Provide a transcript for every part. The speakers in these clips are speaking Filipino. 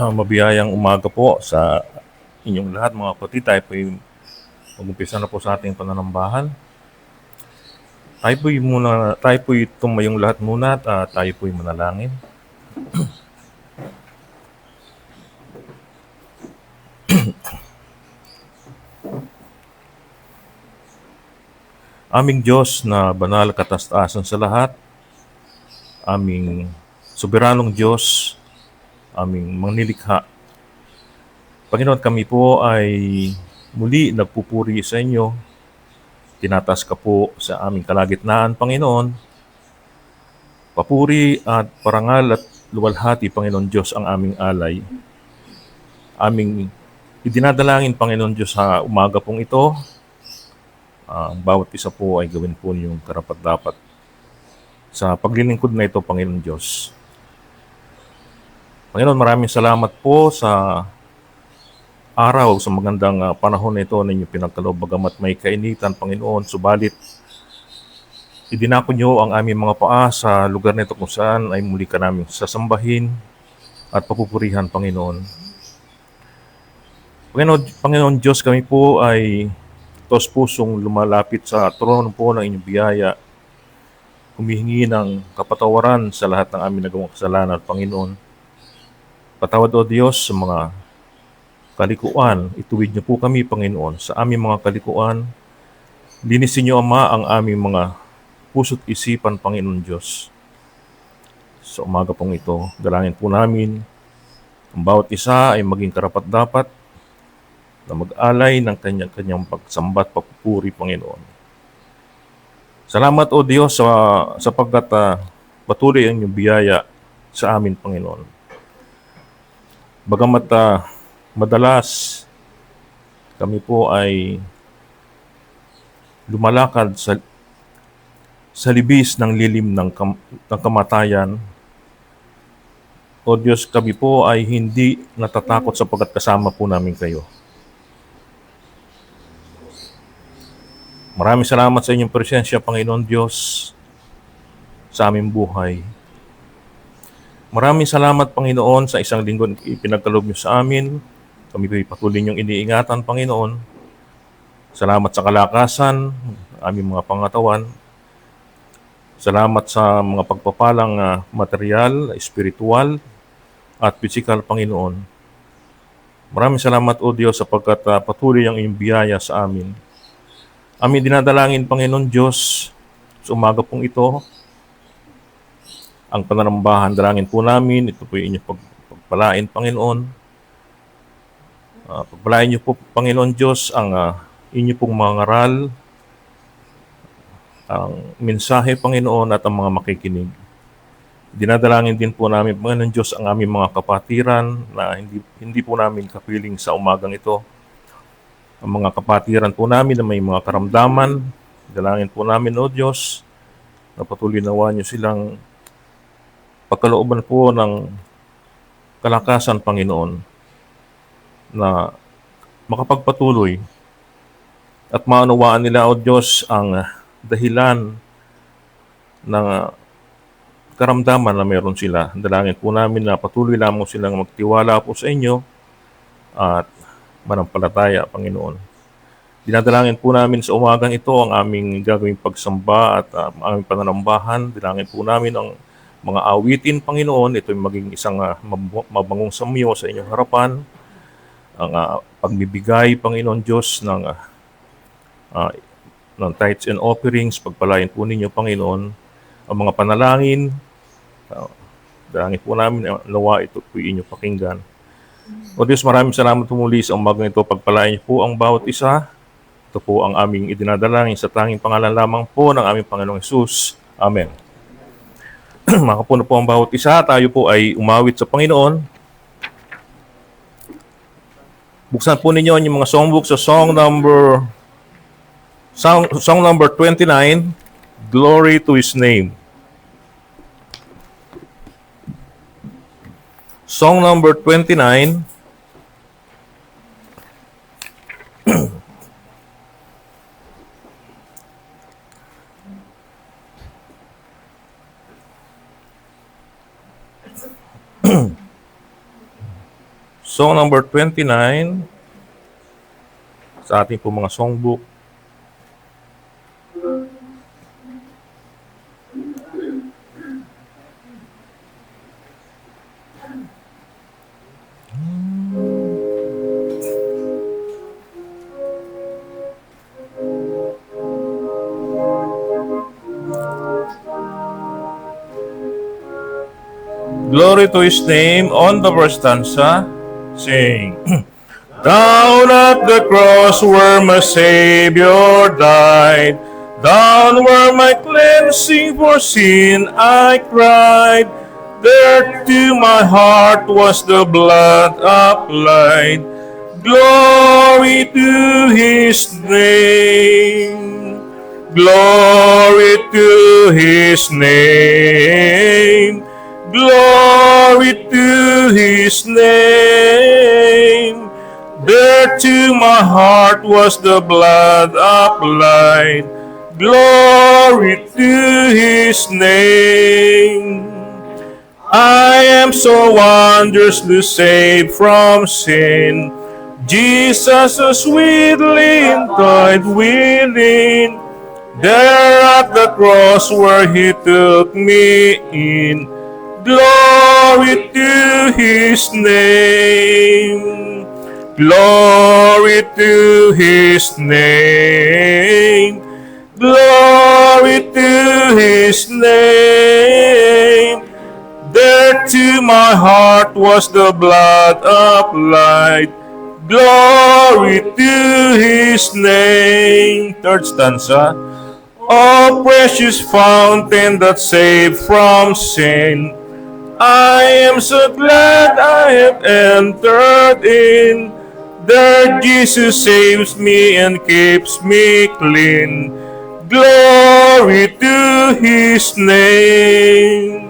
Mabiyayang umaga po sa inyong lahat mga kapatid. Tayo po mag-umpisa na po sa ating pananambahan. Tayo po tumayong lahat muna at tayo po manalangin. Aming Diyos na banal kataas-taasan sa lahat, aming soberanong Diyos, aming mangnilikha. Panginoon, kami po ay muli nagpupuri sa inyo. Tinataas ka po sa aming kalagitnaan, Panginoon. Papuri at parangal at luwalhati, Panginoon Diyos, ang aming alay. Aming idinadalangin, Panginoon Diyos, sa umaga pong ito. Ang bawat isa po ay gawin po niyong karapat-dapat sa paglilingkod na ito, Panginoon Diyos. Panginoon, maraming salamat po sa araw, sa magandang panahon na ito na inyong pinagkaloob, bagamat may kainitan, Panginoon. Subalit, idinako niyo ang aming mga paa sa lugar nito kung saan ay muli ka namin sasambahin at papupurihan, Panginoon. Panginoon Diyos, kami po ay taos pusong lumalapit sa trono po ng inyong biyaya, humihingi ng kapatawaran sa lahat ng aming nagawang kasalanan, Panginoon. Patawad, O Diyos, sa mga kalikuan. Ituwid niyo po kami, Panginoon, sa aming mga kalikuan. Linisin niyo, Ama, ang aming mga puso't isipan, Panginoon Diyos. Sa umaga pong ito, dalangin po namin ang bawat isa ay maging karapat-dapat na mag-alay ng kanyang pagsambat, papupuri, Panginoon. Salamat, O Diyos, sapagkat patuloy ang iyong biyaya sa amin, Panginoon. Bagamat madalas kami po ay lumalakad sa libis ng lilim ng kamatayan, O Diyos, kami po ay hindi natatakot sapagkat kasama po namin kayo. Maraming salamat sa inyong presensya, Panginoon Diyos, sa aming buhay. Maraming salamat, Panginoon, sa isang linggo na ipinagkaloob niyo sa amin. Kami po'y patuloy niyong iniingatan, Panginoon. Salamat sa kalakasan, aming mga pangatawan. Salamat sa mga pagpapalang material, espiritual, at physical, Panginoon. Maraming salamat, O Diyos, sapagkat patuloy ang iyong biyaya sa amin. Aming dinadalangin, Panginoon Diyos, sa umaga pong ito, ang pananambahan, dalangin po namin, ito po yung inyong pagpalain, Panginoon. Pagpalain niyo po, Panginoon Diyos, ang inyo pong mga ngaral, ang mensahe, Panginoon, at ang mga makikinig. Dinadalangin din po namin, Panginoon Diyos, ang aming mga kapatiran na hindi po namin kapiling sa umagang ito. Ang mga kapatiran po namin na may mga karamdaman, dalangin po namin, O Diyos, na patuloy nawa niyo silang pagkalooban po ng kalakasan, Panginoon, na makapagpatuloy at maunawaan nila, O Diyos, ang dahilan ng karamdaman na meron sila. Dalangin po namin na patuloy lamang silang magtiwala po sa inyo at manampalataya, Panginoon. Dinadalangin po namin sa umagang ito ang aming gagawing pagsamba at aming pananambahan. Dinalangin po namin ang mga awitin, Panginoon. Ito'y maging isang mabangong samyo sa inyong harapan. Ang pagbibigay, Panginoon Diyos, ng tithes and offerings. Pagpalain po ninyo, Panginoon, ang mga panalangin. Dalangin po namin nawa ito po inyong pakinggan. O Diyos, maraming salamat po muli sa umagang ito. Pagpalain niyo po ang bawat isa. Ito po ang aming idinadalangin sa tanging pangalan lamang po ng aming Panginoong Hesus. Amen. Makapuno po ang bawat isa. Tayo po ay umawit sa Panginoon. Buksan po ninyo yung mga songbook sa song number 29, Glory to His Name. Song number 29, Song number 29 sa ating po mga songbook. Glory to His name. On the first stanza, sing. Down at the cross where my Savior died, down where my cleansing for sin I cried, there to my heart was the blood applied. Glory to His name. Glory to His name. Glory to His name. There to my heart was the blood applied. Glory to His name. I am so wondrously saved from sin. Jesus so sweetly died within. There at the cross where He took me in. Glory to His name. Glory to His name. Glory to His name. There to my heart was the blood applied. Glory to His name. Third stanza. Oh, precious fountain that saved from sin, I am so glad I have entered in. There Jesus saves me and keeps me clean. Glory to His name.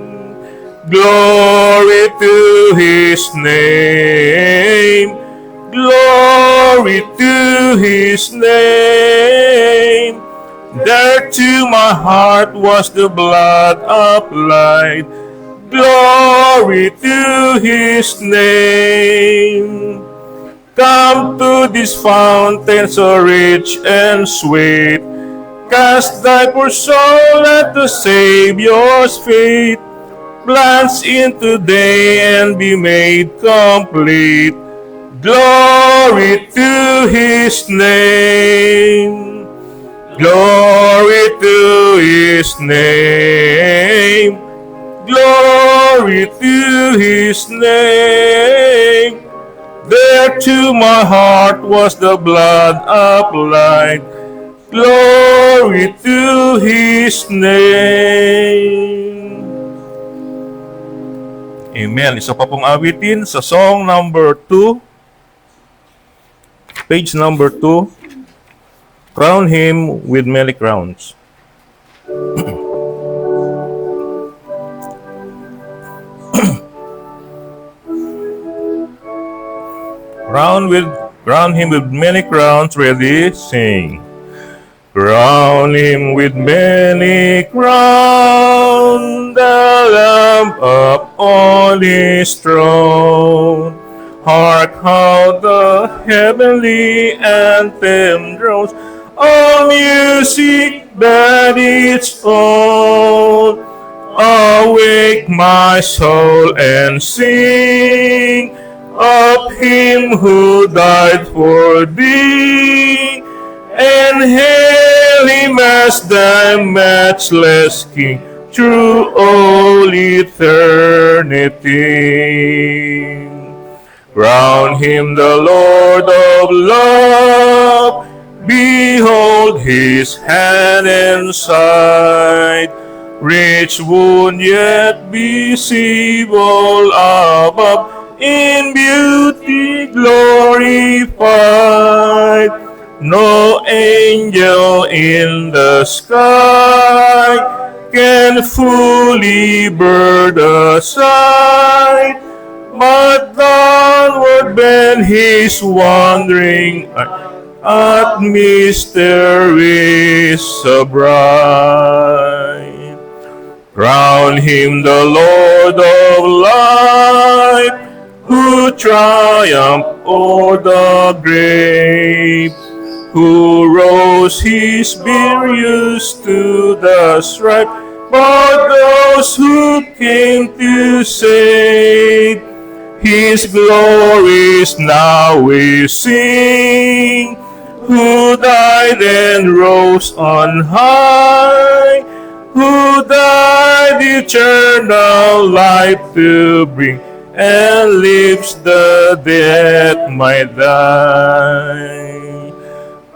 Glory to His name. Glory to His name. There to my heart was the blood applied. Glory to His name. Come to this fountain so rich and sweet. Cast thy poor soul at the Savior's feet. Plunge into day and be made complete. Glory to His name. Glory to His name. Glory to His name. There to my heart was the blood applied. Glory to His name. Amen. Isa pa pong awitin sa song number 2, page number 2, Crown Him with Many Crowns. Crown Him with many crowns, ready, sing. Crown Him with many crowns, the Lamb up on His throne. Hark how the heavenly anthem drones, all music that its own. Awake my soul and sing of Him who died for thee, and hail Him as thy matchless King through all eternity. Crown Him the Lord of love, behold His hand and side, rich wound yet visible above, in beauty glorified. No angel in the sky can fully bear the sight, but downward bend His wandering at mysteries so bright. Crown Him the Lord of light, who triumph o'er the grave, who rose his victorious to the strife, but those who came to save his glories now we sing, who died and rose on high, who died eternal life to bring, and lives the death might die.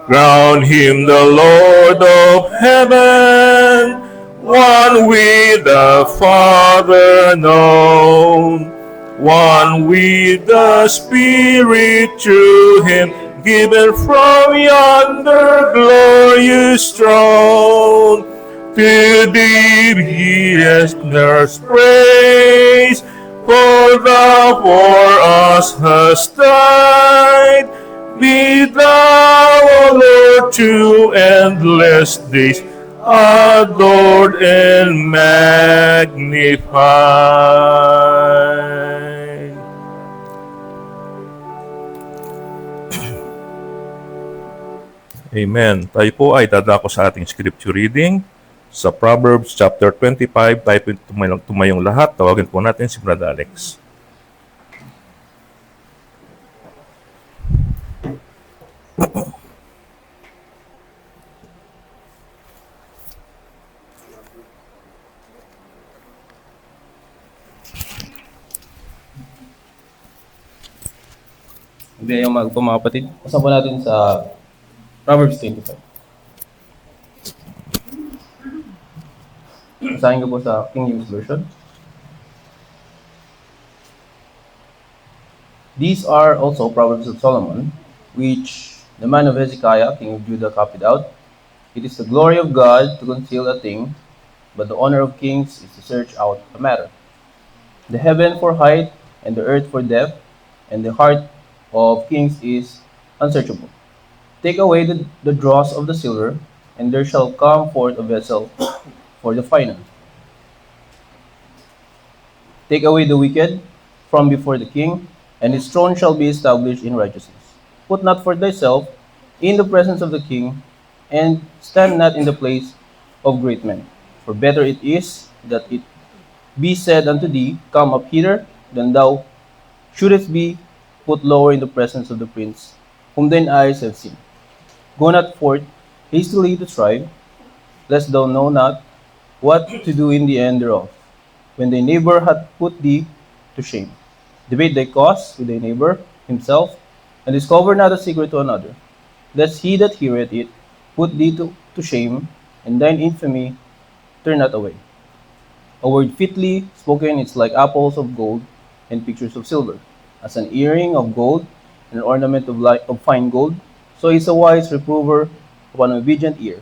Crown him the Lord of heaven, one with the Father known, one with the Spirit through him, given from yonder glorious throne. To thee he has nurse praise, for thou for us hast died. Be thou, O Lord, to endless days adored and magnified. Amen. Tayo po ay dadako sa ating scripture reading sa Proverbs chapter 25. Tayo po tumayong lahat. Tawagin po natin si Brother Alex. Biyayang mga kapatid. Basa po natin sa Proverbs 25. Basahin ko po sa King James Version. These are also Proverbs of Solomon, which the man of Hezekiah, king of Judah, copied out. It is the glory of God to conceal a thing, but the honor of kings is to search out a matter. The heaven for height, and the earth for depth, and the heart of kings is unsearchable. Take away the dross of the silver, and there shall come forth a vessel for the finer. Take away the wicked from before the king, and his throne shall be established in righteousness. Put not for thyself in the presence of the king, and stand not in the place of great men. For better it is that it be said unto thee, Come up hither, than thou shouldest be put lower in the presence of the prince, whom thine eyes have seen. Go not forth hastily to strive, lest thou know not what to do in the end thereof, when thy neighbor hath put thee to shame. Debate thy cause with thy neighbor himself, and discover not a secret to another, lest he that heareth it put thee to shame, and thine infamy turn not away. A word fitly spoken is like apples of gold and pictures of silver. As an earring of gold and an ornament of fine gold, so is a wise reprover of an obedient ear.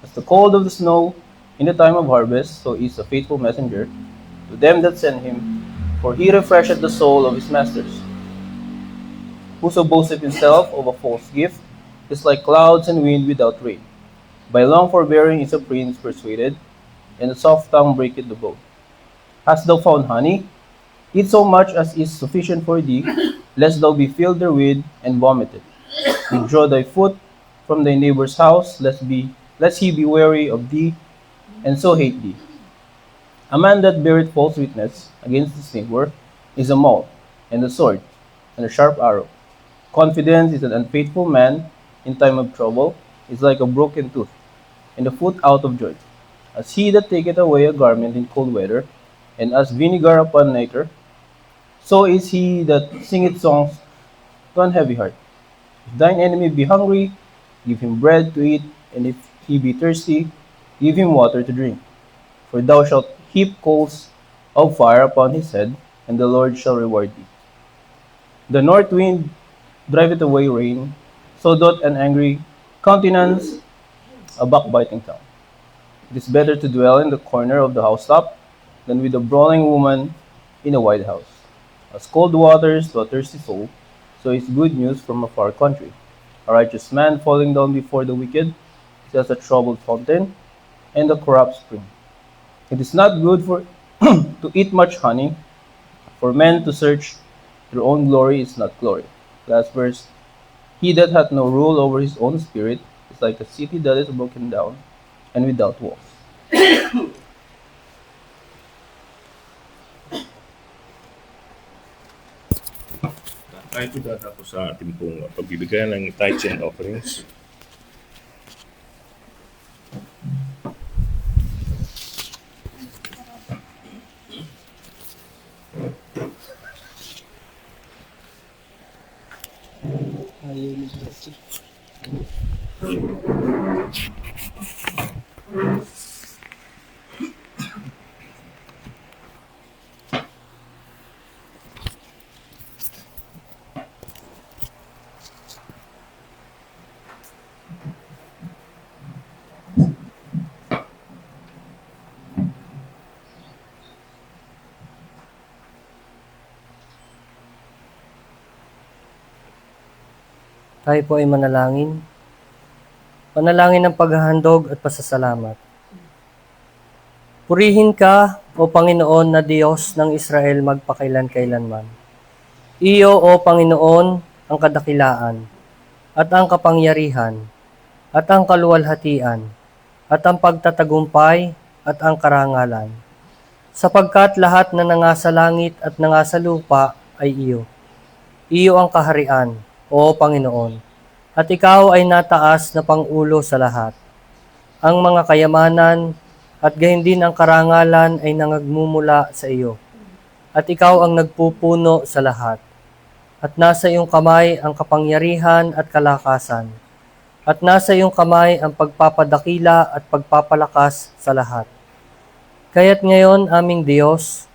As the cold of the snow in the time of harvest, so is a faithful messenger to them that send him, for he refresheth the soul of his masters. Whoso boasteth himself of a false gift is like clouds and wind without rain. By long forbearing is a prince persuaded, and a soft tongue breaketh the bow. Hast thou found honey? Eat so much as is sufficient for thee, lest thou be filled therewith and vomited. Withdraw thy foot from thy neighbor's house, lest he be weary of thee, and so hate thee. A man that beareth false witness against his neighbor is a maul, and a sword, and a sharp arrow. Confidence is an unfaithful man in time of trouble, is like a broken tooth, and a foot out of joint. As he that taketh away a garment in cold weather, and as vinegar upon nitre, so is he that singeth songs to an heavy heart. If thine enemy be hungry, give him bread to eat, and if he be thirsty, give him water to drink. For thou shalt heap coals of fire upon his head, and the Lord shall reward thee. The north wind driveth away rain, so doth an angry countenance a backbiting tongue. It is better to dwell in the corner of the housetop than with a brawling woman in a wide house. As cold waters to a thirsty soul, so is good news from a far country. A righteous man falling down before the wicked is as a troubled fountain and a corrupt spring. It is not good for to eat much honey, for men to search Your own glory is not glory. Last verse. He that hath no rule over his own spirit is like a city that is broken down and without walls. Tayo po tatapos sa ating pong pagbibigay ng tithes and offerings. Tayo po ay manalangin. Panalangin ng paghahandog at pasasalamat. Purihin ka, O Panginoon na Diyos ng Israel magpakailan-kailanman. Iyo, O Panginoon, ang kadakilaan, at ang kapangyarihan, at ang kaluwalhatian, at ang pagtatagumpay, at ang karangalan. Sapagkat lahat na nangasa langit at nangasa lupa ay iyo. Iyo ang kaharian, O Panginoon, at ikaw ay nataas na pangulo sa lahat. Ang mga kayamanan at gayon din ang karangalan ay nangagmumula sa iyo. At ikaw ang nagpupuno sa lahat. At nasa iyong kamay ang kapangyarihan at kalakasan. At nasa iyong kamay ang pagpapadakila at pagpapalakas sa lahat. Kaya't ngayon, aming Diyos,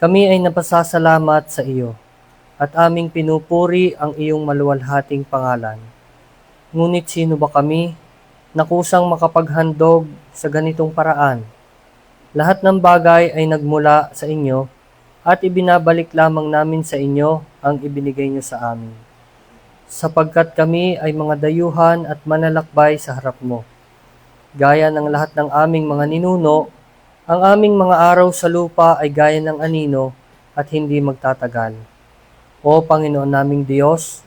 kami ay napasasalamat sa iyo. At aming pinupuri ang iyong maluwalhating pangalan. Ngunit sino ba kami na kusang makapaghandog sa ganitong paraan? Lahat ng bagay ay nagmula sa inyo at ibinabalik lamang namin sa inyo ang ibinigay niyo sa amin. Sapagkat kami ay mga dayuhan at manlalakbay sa harap mo. Gaya ng lahat ng aming mga ninuno, ang aming mga araw sa lupa ay gaya ng anino at hindi magtatagal. O Panginoon naming Diyos,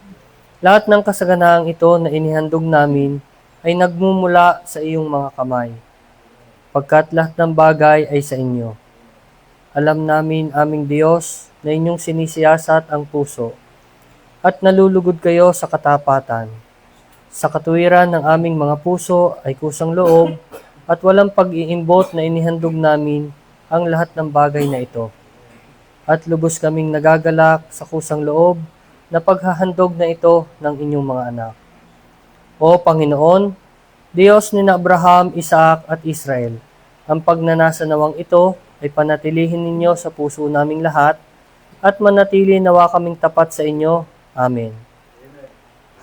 lahat ng kasaganaang ito na inihandog namin ay nagmumula sa iyong mga kamay, pagkat lahat ng bagay ay sa inyo. Alam namin, aming Diyos, na inyong sinisiyasat ang puso, at nalulugod kayo sa katapatan. Sa katuwiran ng aming mga puso ay kusang loob, at walang pag-iimbot na inihandog namin ang lahat ng bagay na ito. At lubos kaming nagagalak sa kusang loob na paghahandog na ito ng inyong mga anak. O Panginoon, Diyos ni Abraham, Isaac at Israel, ang pagnanasanawang ito ay panatilihin ninyo sa puso naming lahat at manatili nawa kaming tapat sa inyo. Amen.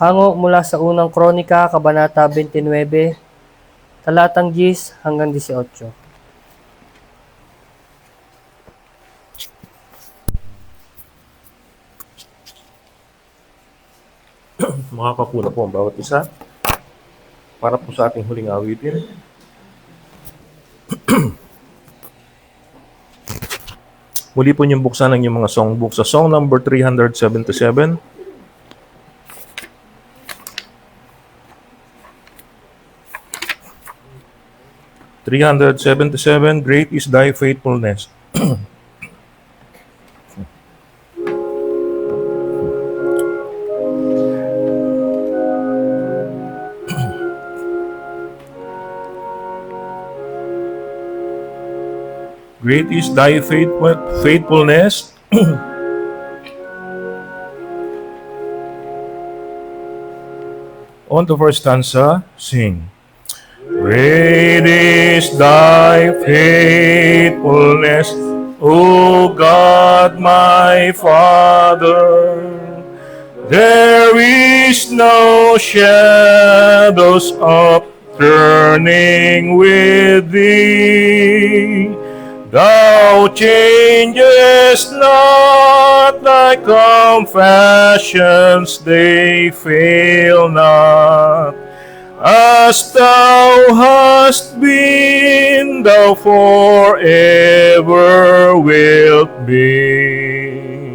Hango mula sa unang Kronika, Kabanata 29, talatang 10 hanggang 18. Makakakuna po ang bawat isa para po sa ating huling awitin. Muli po niyong buksan ang inyong mga songbook sa song number 377. Great is thy faithfulness. Great is thy faithfulness. On the first stanza, sing. Great is thy faithfulness, O God my Father. There is no shadows of turning with thee. Thou changest not, thy compassions, they fail not. As thou hast been, thou forever wilt be.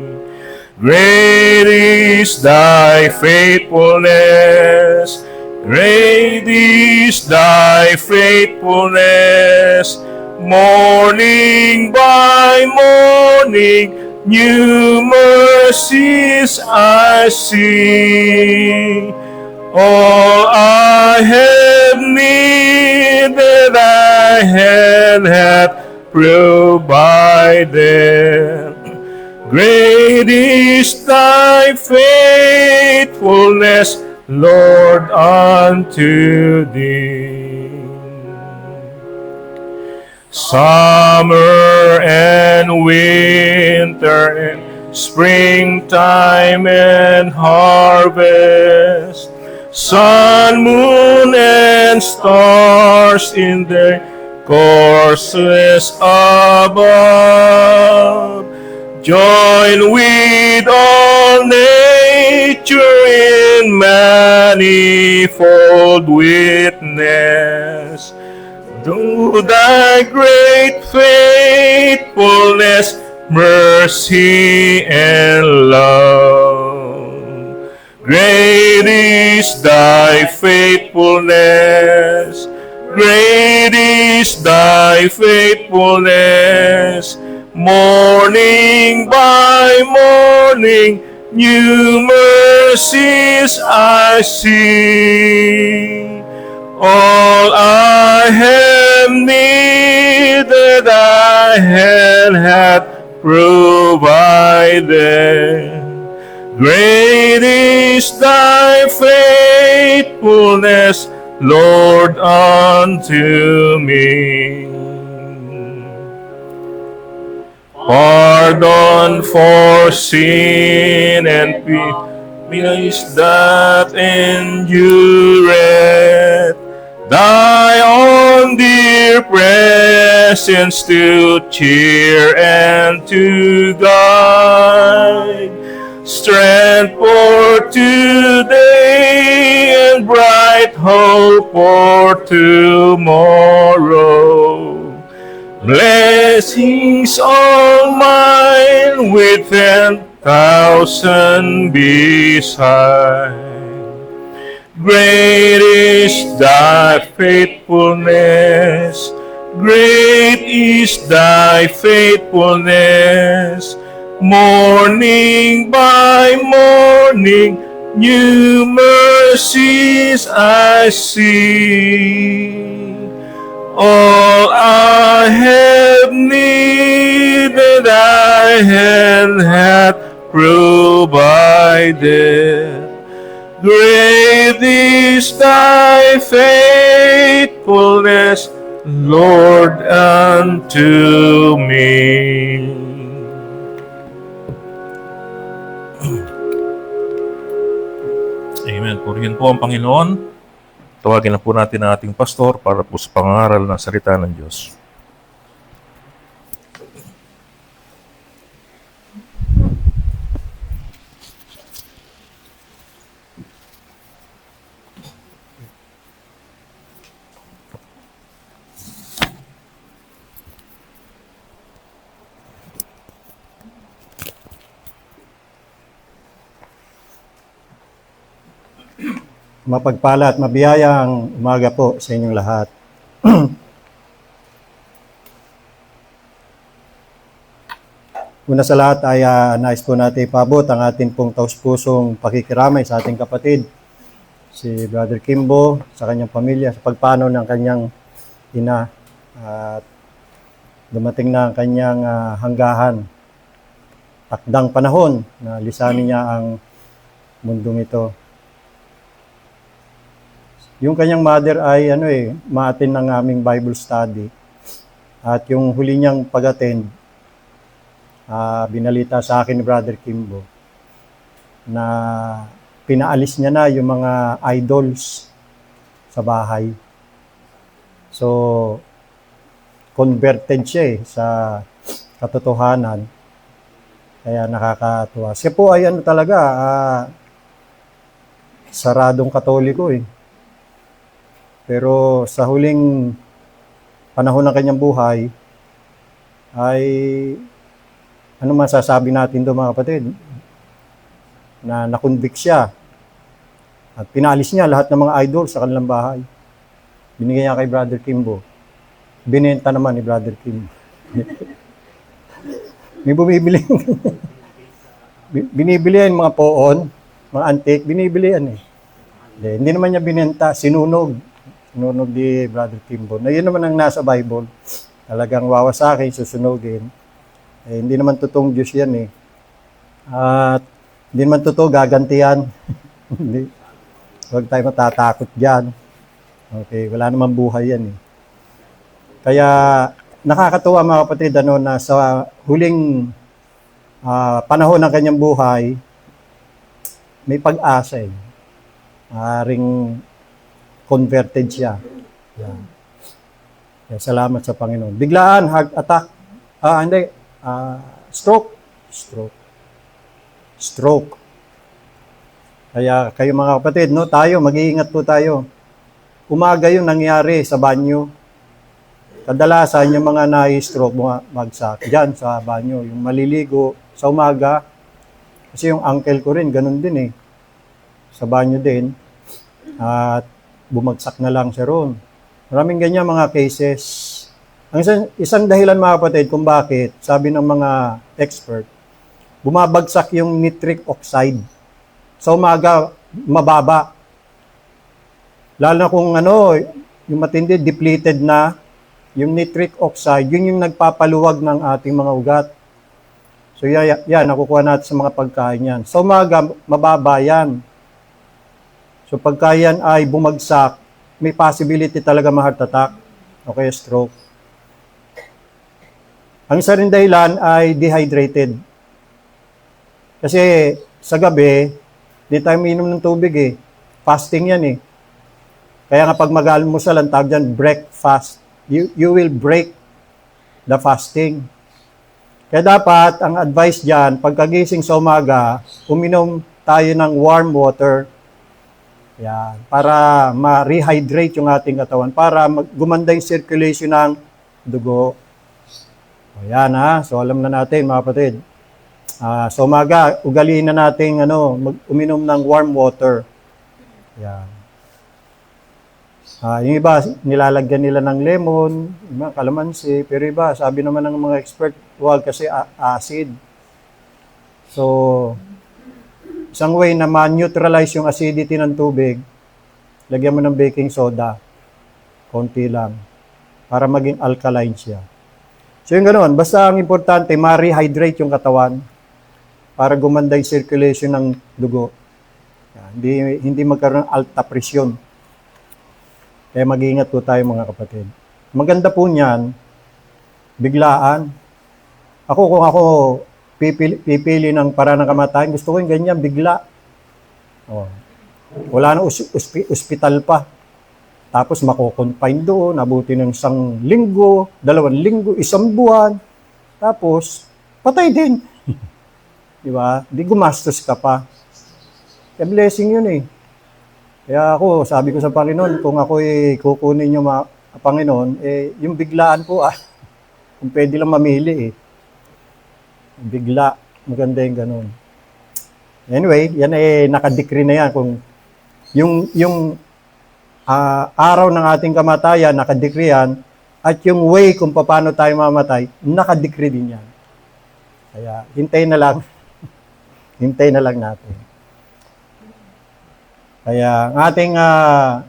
Great is thy faithfulness. Great is thy faithfulness. Morning by morning, new mercies I see. All I have needed, thy hand hath provided. Great is thy faithfulness, Lord, unto thee. Summer and winter and springtime and harvest, sun, moon, and stars in their courses above, join with all nature in manifold witness to thy great faithfulness, mercy, and love. Great is thy faithfulness. Great is thy faithfulness. Morning by morning, new mercies I see. All I have needed, thy hand hath provided. Great is thy faithfulness, Lord, unto me. Pardon for sin and peace that endureth, thy own dear presence to cheer and to guide, strength for today and bright hope for tomorrow. Blessings all mine with 10,000 beside. Great is thy faithfulness. Great is thy faithfulness. Morning by morning, new mercies I see. All I have needed, thy hand hath provided. Great is thy faithfulness, Lord, unto me. Amen. Purihin po ang Panginoon. Tawagin na po natin ang ating pastor para po sa pangaral ng salita ng Diyos. Mapagpala at mabiyayang umaga po sa inyong lahat. Una sa lahat ay nais po natin ipabot ang ating pong taus-pusong pakikiramay sa ating kapatid, si Brother Kimbo, sa kanyang pamilya, sa pagpanaw ng kanyang ina. At dumating na ang kanyang hanggahan, takdang panahon na lisanin niya ang mundong ito. Yung kanyang mother ay ma-attend ng aming Bible study. At yung huli niyang pag-attend, binalita sa akin ni Brother Kimbo na pinaalis niya na yung mga idols sa bahay. So, converted siya sa katotohanan. Kaya nakakatuwa. Siya po ay talaga, saradong Katoliko Pero sa huling panahon ng kanyang buhay, ay ano masasabi natin doon mga kapatid? na nakonvict siya. At pinalis niya lahat ng mga idol sa kanilang bahay. Binigay niya kay Brother Kimbo. Binenta naman ni Brother Kimbo. May bumibili. Binibili yan mga poon, mga antique, binibili yan eh. Hindi naman niya binenta, sinunog. Sinunog ni Brother Kimbo. Na yun naman ang nasa Bible. Talagang wawasakin, susunugin. Eh, hindi naman totoong Diyos yan eh. At hindi naman totoo, gagantihan. Hindi. Huwag tayo matatakot dyan. Okay, wala namang buhay yan eh. Kaya nakakatuwa mga kapatid na sa huling panahon ng kanyang buhay, may pag-asa eh. Maaaring converted siya. Yan. Kaya salamat sa Panginoon. Biglaan, heart attack. Stroke. Kaya kayo mga kapatid, no, tayo, mag-iingat po tayo. Umaga yun nangyari sa banyo. Kadalasan yung mga na-stroke, bagsak dyan sa banyo, yung maliligo sa umaga. Kasi yung uncle ko rin, ganun din eh. Sa banyo din. At bumagsak na lang siya roon. Maraming ganyan mga cases. Ang isang dahilan mga kapatid kung bakit, sabi ng mga expert, bumabagsak yung nitric oxide. Sa umaga, mababa. Lalo na kung yung matindi, depleted na, yung nitric oxide, yun yung nagpapaluwag ng ating mga ugat. So yan, nakukuha natin sa mga pagkain yan. Sa umaga, mababa yan. So pagka yan ay bumagsak, may possibility talaga ma-heart attack o kaya stroke. Ang isa rin dahilan ay dehydrated. Kasi sa gabi, di tayo minom ng tubig eh. Fasting yan eh. Kaya nga pag mag-almusal, ang tawag dyan, breakfast. You will break the fasting. Kaya dapat, ang advice dyan, pagkagising sa umaga, uminom tayo ng warm water. Yan, para ma-rehydrate yung ating katawan, para gumanda yung circulation ng dugo. O yan ha, so alam na natin mga kapatid. Sa umaga, ugaliin na natin uminom ng warm water. Yan. Yung iba, nilalagyan nila ng lemon, iba, kalamansi, pero iba, sabi naman ng mga expert, huwag kasi acid. So, isang way na ma-neutralize yung acidity ng tubig, lagyan mo ng baking soda, konti lang, para maging alkaline siya. So yung ganoon, basta ang importante, ma-rehydrate yung katawan, para gumanda yung circulation ng dugo. Hindi magkaroon ng alta presyon. Kaya mag-iingat po tayo mga kapatid. Maganda po niyan, biglaan. Kung ako pipili ng para ng kamatayan, gusto ko yung ganyan, bigla. Wala na ospital pa. Tapos mako-confine doon, abuti ng 1 linggo, 2 linggo, 1 buwan. Tapos, patay din. Di ba? Di gumastos ka pa. Kaya blessing yun eh. Kaya ako, sabi ko sa Panginoon, kung ako kukunin yung Panginoon, yung biglaan po kung pwede lang mamili Bigla, maganda yung ganun. Anyway, yan nakadecree na yan. Kung yung araw ng ating kamatayan, nakadecree yan, at yung way kung paano tayo mamatay, nakadecree din yan. Kaya, hintayin na lang. Hintayin na lang natin. Kaya ang ating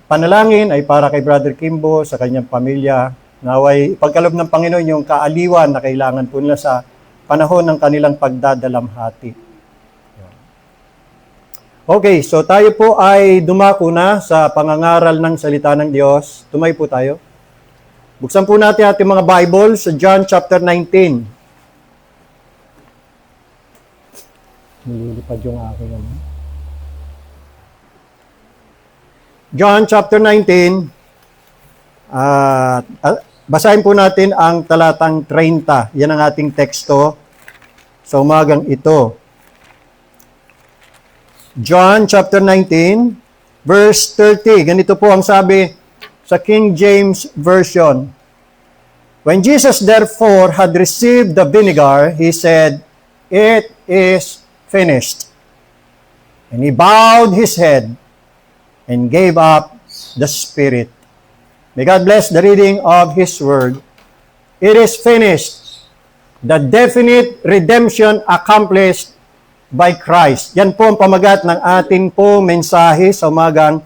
panalangin ay para kay Brother Kimbo, sa kanyang pamilya. Naway ipagkaloob ng Panginoon yung kaaliwan na kailangan po nila sa panahon ng kanilang pagdadalamhati. Okay, so tayo po ay dumako na sa pangangaral ng salita ng Diyos. Tumay po tayo. Buksan po natin ating mga Bible sa John chapter 19. Nililipad yung aking John chapter 19, basahin po natin ang talatang 30. Yan ang ating teksto sa umagang ito. John chapter 19, verse 30. Ganito po ang sabi sa King James Version. When Jesus therefore had received the vinegar, he said, "It is finished." And he bowed his head and gave up the spirit. May God bless the reading of his word. It is finished. The definite redemption accomplished by Christ. Yan po ang pamagat ng ating po mensahe sa umagang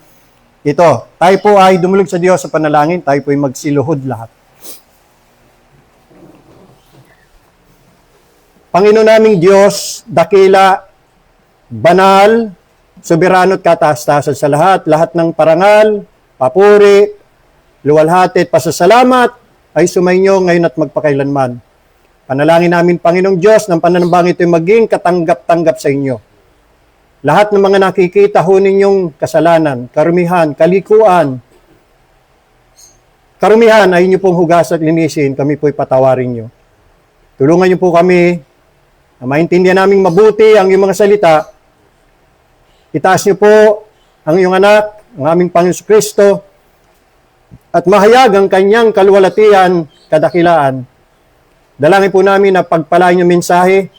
ito. Tayo po ay dumulog sa Diyos sa panalangin. Tayo po ay magsiluhod lahat. Panginoon naming Diyos, dakila, banal, soberano at kataas-taasan sa lahat. Lahat ng parangal, papuri, luwalhati at pasasalamat ay sumainyo ngayon at magpakailanman. Panalangin namin, Panginoong Diyos, ng pananambang ito ay maging katanggap-tanggap sa inyo. Lahat ng mga nakikita ho ninyong kasalanan, karumihan, kalikuan, karumihan ay inyo pong hugas at linisin, kami po'y patawarin nyo. Tulungan nyo po kami na maintindihan namin mabuti ang iyong mga salita. Itaas nyo po ang iyong anak, ang aming Panginoon Kristo, at mahayag ang kanyang kaluwalhatian, kadakilaan. Dalangin po namin na pagpalain yung mensahe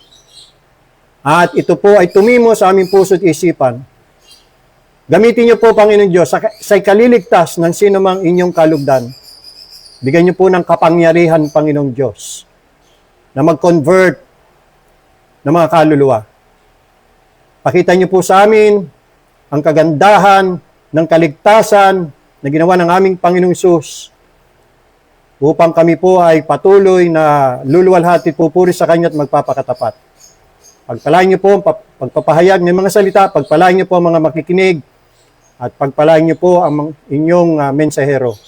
at ito po ay tumimo sa aming puso at isipan. Gamitin niyo po, Panginoon Diyos, sa ikaliligtas ng sino mang inyong kalugdan. Bigyan niyo po ng kapangyarihan, Panginoong Diyos, na mag-convert ng mga kaluluwa. Pakita niyo po sa amin ang kagandahan ng kaligtasan na ginawa ng aming Panginoong Hesus upang kami po ay patuloy na luluwalhati at pupuri sa Kanya at magpapakatapat. Pagpalain niyo po ang pagpapahayag ng mga salita, pagpalain niyo po ang mga makikinig, at pagpalain niyo po ang inyong mensahero.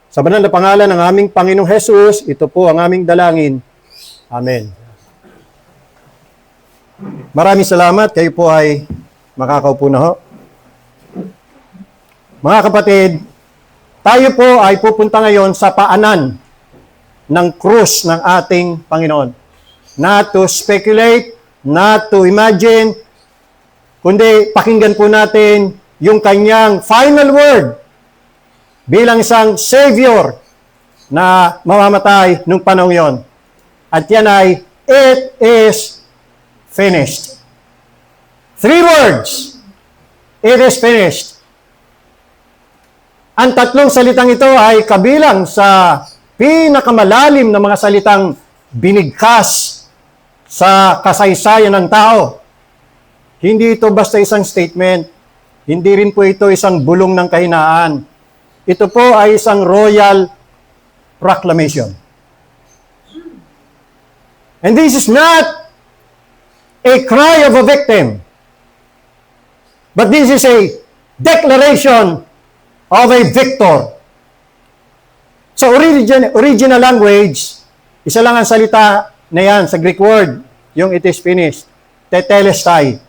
Sa banal na pangalan ng aming Panginoong Hesus, ito po ang aming dalangin. Amen. Maraming salamat. Kayo po ay makakaupo na ho. Mga kapatid, tayo po ay pupunta ngayon sa paanan ng krus ng ating Panginoon. Not to speculate, not to imagine, kundi pakinggan po natin yung kanyang final word bilang isang Savior na mamamatay nung panahon yon. At yan ay, it is finished. 3 words. It is finished. Ang tatlong salitang ito ay kabilang sa pinakamalalim na mga salitang binigkas sa kasaysayan ng tao. Hindi ito basta isang statement. Hindi rin po ito isang bulong ng kahinaan. Ito po ay isang royal proclamation. And this is not a cry of a victim, but this is a declaration of a victor. So original language, isa lang ang salita na yan sa Greek word, yung it is finished, tetelestai.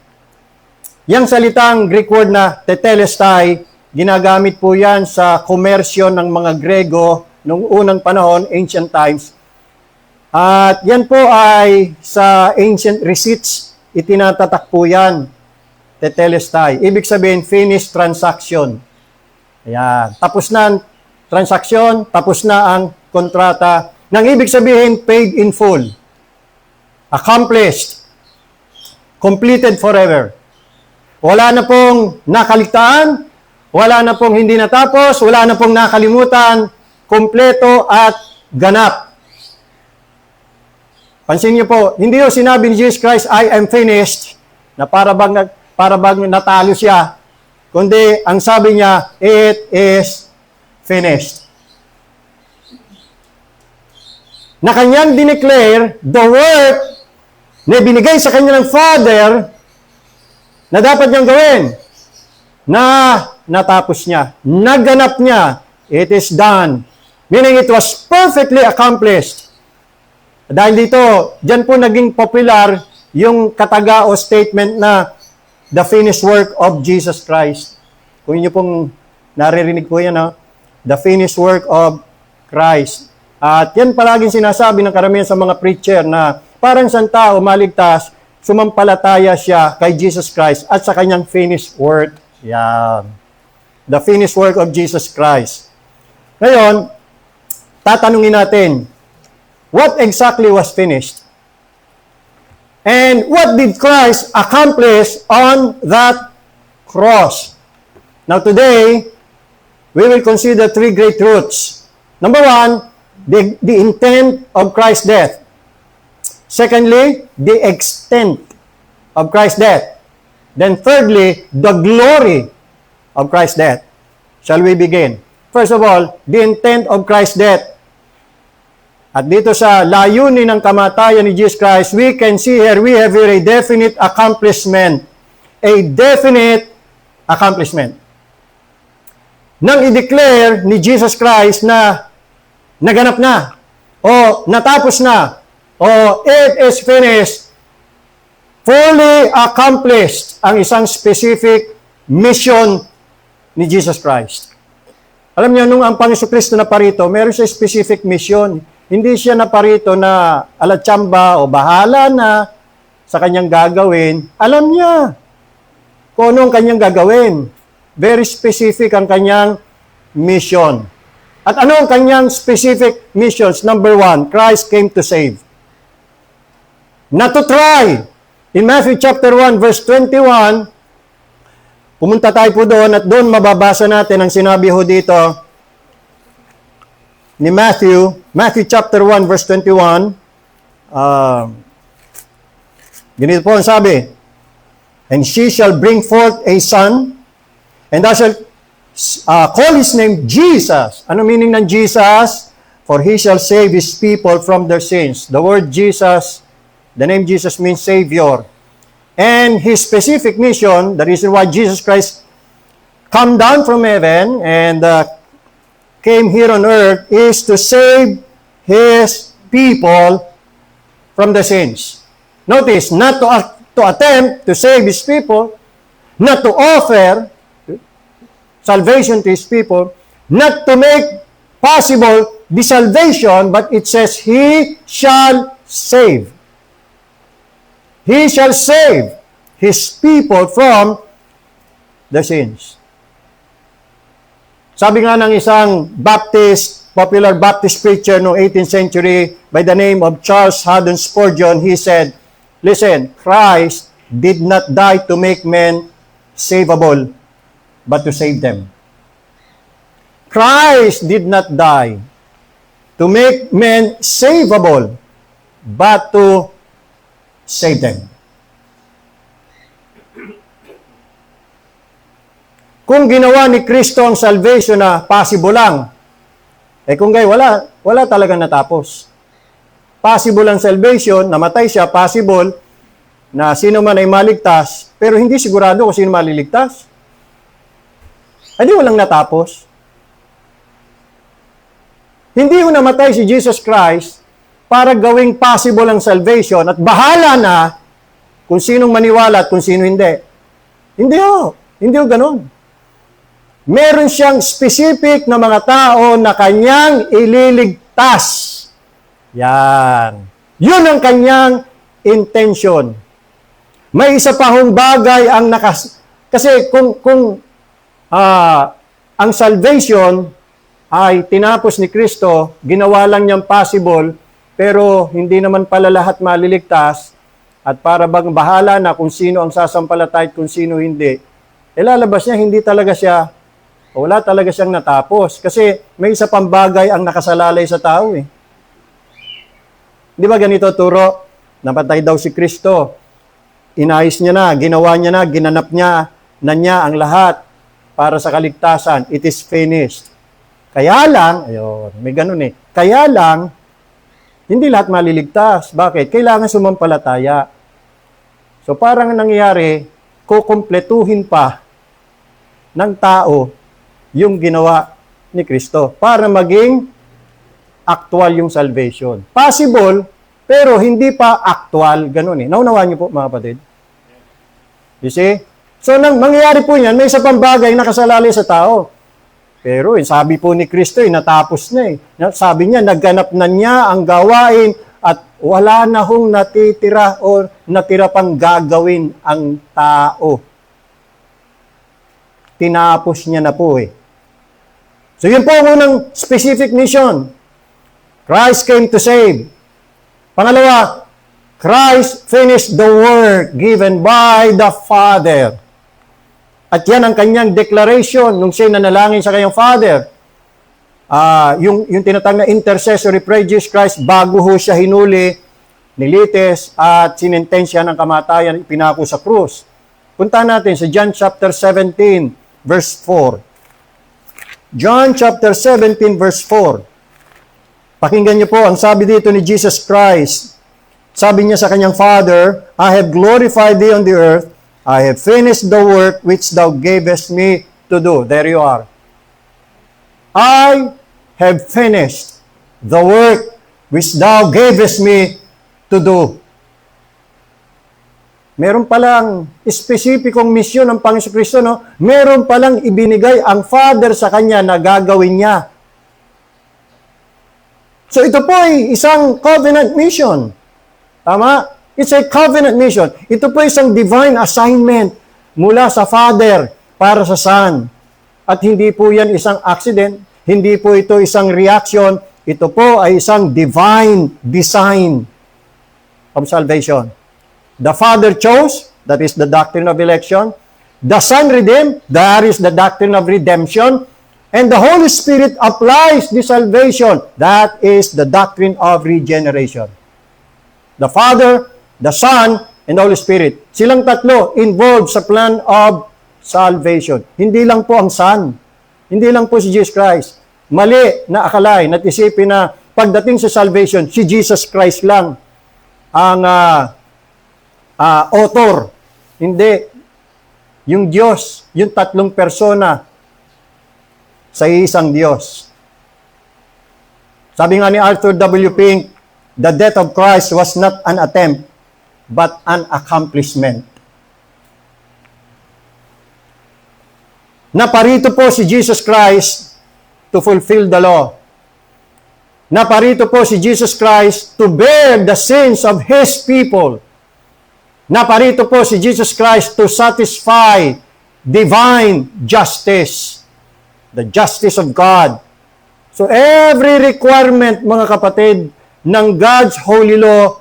Yang salitang Greek word na tetelestai, ginagamit po yan sa komersyo ng mga Grego noong unang panahon, ancient times. At yan po ay sa ancient receipts, itinatatak po yan, tetelestai. Ibig sabihin, finished transaction. Ayan. Tapos na ang transaksyon, tapos na ang kontrata. Nang ibig sabihin, paid in full. Accomplished. Completed forever. Wala na pong nakaligtaan, wala na pong hindi natapos, wala na pong nakalimutan, kompleto at ganap. Pansin niyo po, hindi yung sinabi ni Jesus Christ, I am finished, na para bang natalo siya. Kundi, ang sabi niya, it is finished. Na kanyang dineclare the work na binigay sa kanya ng Father na dapat niyang gawin, na natapos niya, naganap niya, it is done. Meaning it was perfectly accomplished. Dahil dito, dyan po naging popular yung kataga o statement na the finished work of Jesus Christ. Kung inyo pong naririnig po yan, ha? The finished work of Christ. At yan palaging sinasabi ng karamihan sa mga preacher na parang isang tao maligtas, sumampalataya siya kay Jesus Christ at sa kanyang finished work. Yan. The finished work of Jesus Christ. Ngayon, tatanungin natin, what exactly was finished? And what did Christ accomplish on that cross. Now today, we will consider three great truths. Number one, the intent of Christ's death. Secondly, the extent of Christ's death. Then thirdly, the glory of Christ's death. Shall we begin? First of all, the intent of Christ's death. At dito sa layunin ng kamatayan ni Jesus Christ, we can see here, we have here a definite accomplishment. A definite accomplishment. Nang i-declare ni Jesus Christ na naganap na, o natapos na, o it is finished, fully accomplished ang isang specific mission ni Jesus Christ. Alam niyo, nung ang Panginoon Kristo na parito, meron siya specific mission. Hindi siya na parito na alatsamba o bahala na sa kanyang gagawin. Alam niya kung ano ang kanyang gagawin. Very specific ang kanyang mission. At ano ang kanyang specific missions? Number one, Christ came to save. Not to try. In Matthew chapter 1, verse 21, pumunta tayo po doon at doon mababasa natin ang sinabi ho dito ni Matthew chapter 1, verse 21. Ganito po ang sabi, and she shall bring forth a son, and thou shalt call his name Jesus. Ano meaning ng Jesus? For he shall save his people from their sins. The word Jesus, the name Jesus means Savior. And his specific mission, the reason why Jesus Christ come down from heaven and came here on earth, is to save his people from the sins. Notice, not to attempt to save his people, not to offer salvation to his people, not to make possible the salvation, but it says, he shall save. He shall save his people from the sins. Sabi nga ng isang popular Baptist preacher noong 18th century by the name of Charles Haddon Spurgeon, he said, listen, Christ did not die to make men savable, but to save them. Christ did not die to make men savable, but to save them. Kung ginawa ni Kristo ang salvation na possible lang, kung gay, wala talagang natapos. Possible ang salvation, namatay siya, possible na sino man ay maligtas, pero hindi sigurado kung sino maliligtas. Hindi walang natapos. Hindi ho namatay si Jesus Christ para gawing possible ang salvation at bahala na kung sinong maniwala at kung sino hindi. Hindi ho ganun. Meron siyang specific na mga tao na kanyang ililigtas. Yan. Yun ang kanyang intention. May isa pa hong bagay ang kasi kung ang salvation ay tinapos ni Kristo, ginawa lang niyang possible, pero hindi naman pala lahat maliligtas, at para bang bahala na kung sino ang sasampalatay at kung sino hindi, ilalabas niya, wala talaga siyang natapos. Kasi may isa pang bagay ang nakasalalay sa tao eh. Di ba ganito turo? Napatay daw si Kristo. Inayos niya na, ginawa niya na, ginanap niya ang lahat para sa kaligtasan. It is finished. Kaya lang, may ganun eh. Kaya lang, hindi lahat maliligtas. Bakit? Kailangan sumampalataya. So parang nangyayari, kukumpletuhin pa ng tao yung ginawa ni Kristo para maging actual yung salvation. Possible, pero hindi pa actual. Ganun eh. Naunawaan niyo po mga kapatid? You see? So nang mangyayari po yan, may isa pang bagay nakasalalay sa tao. Pero sabi po ni Kristo, natapos na eh. Sabi niya, nagganap na niya ang gawain at wala na hong natitira o natira pang gagawin ang tao. Tinapos niya na po eh. So yun po ang unang specific mission. Christ came to save. Pangalawa, Christ finished the work given by the Father. At yan ang kanyang declaration nung siya nanalangin sa kanyang Father. Yung tinatawag na intercessory prayer Jesus Christ, bago ho siya hinuli, nilites at sinentensya ng kamatayan, ipinako sa krus. Punta natin sa John chapter 17, verse 4. John chapter 17, verse 4. Pakinggan niyo po, ang sabi dito ni Jesus Christ, sabi niya sa kanyang Father, I have glorified thee on the earth, I have finished the work which thou gavest me to do. There you are. I have finished the work which thou gavest me to do. Meron palang espesipikong misyon ng Panginoon Kristo, no? Meron palang ibinigay ang Father sa kanya na gagawin niya. So ito po ay isang covenant mission. Tama? It's a covenant mission. Ito po isang divine assignment mula sa Father para sa Son. At hindi po yan isang accident, hindi po ito isang reaction, ito po ay isang divine design of salvation. The Father chose, that is the doctrine of election. The Son redeemed, that is the doctrine of redemption. And the Holy Spirit applies the salvation, that is the doctrine of regeneration. The Father, the Son, and the Holy Spirit. Silang tatlo involved sa plan of salvation. Hindi lang po ang Son. Hindi lang po si Jesus Christ. Mali na akalain at isipin na pagdating sa salvation, si Jesus Christ lang ang author. Hindi. Yung Diyos, yung tatlong persona sa isang Diyos. Sabi nga ni Arthur W. Pink, the death of Christ was not an attempt, but an accomplishment. Naparito po si Jesus Christ to fulfill the law. Naparito po si Jesus Christ to bear the sins of His people. Naparito po si Jesus Christ to satisfy divine justice, the justice of God. So every requirement, mga kapatid, ng God's holy law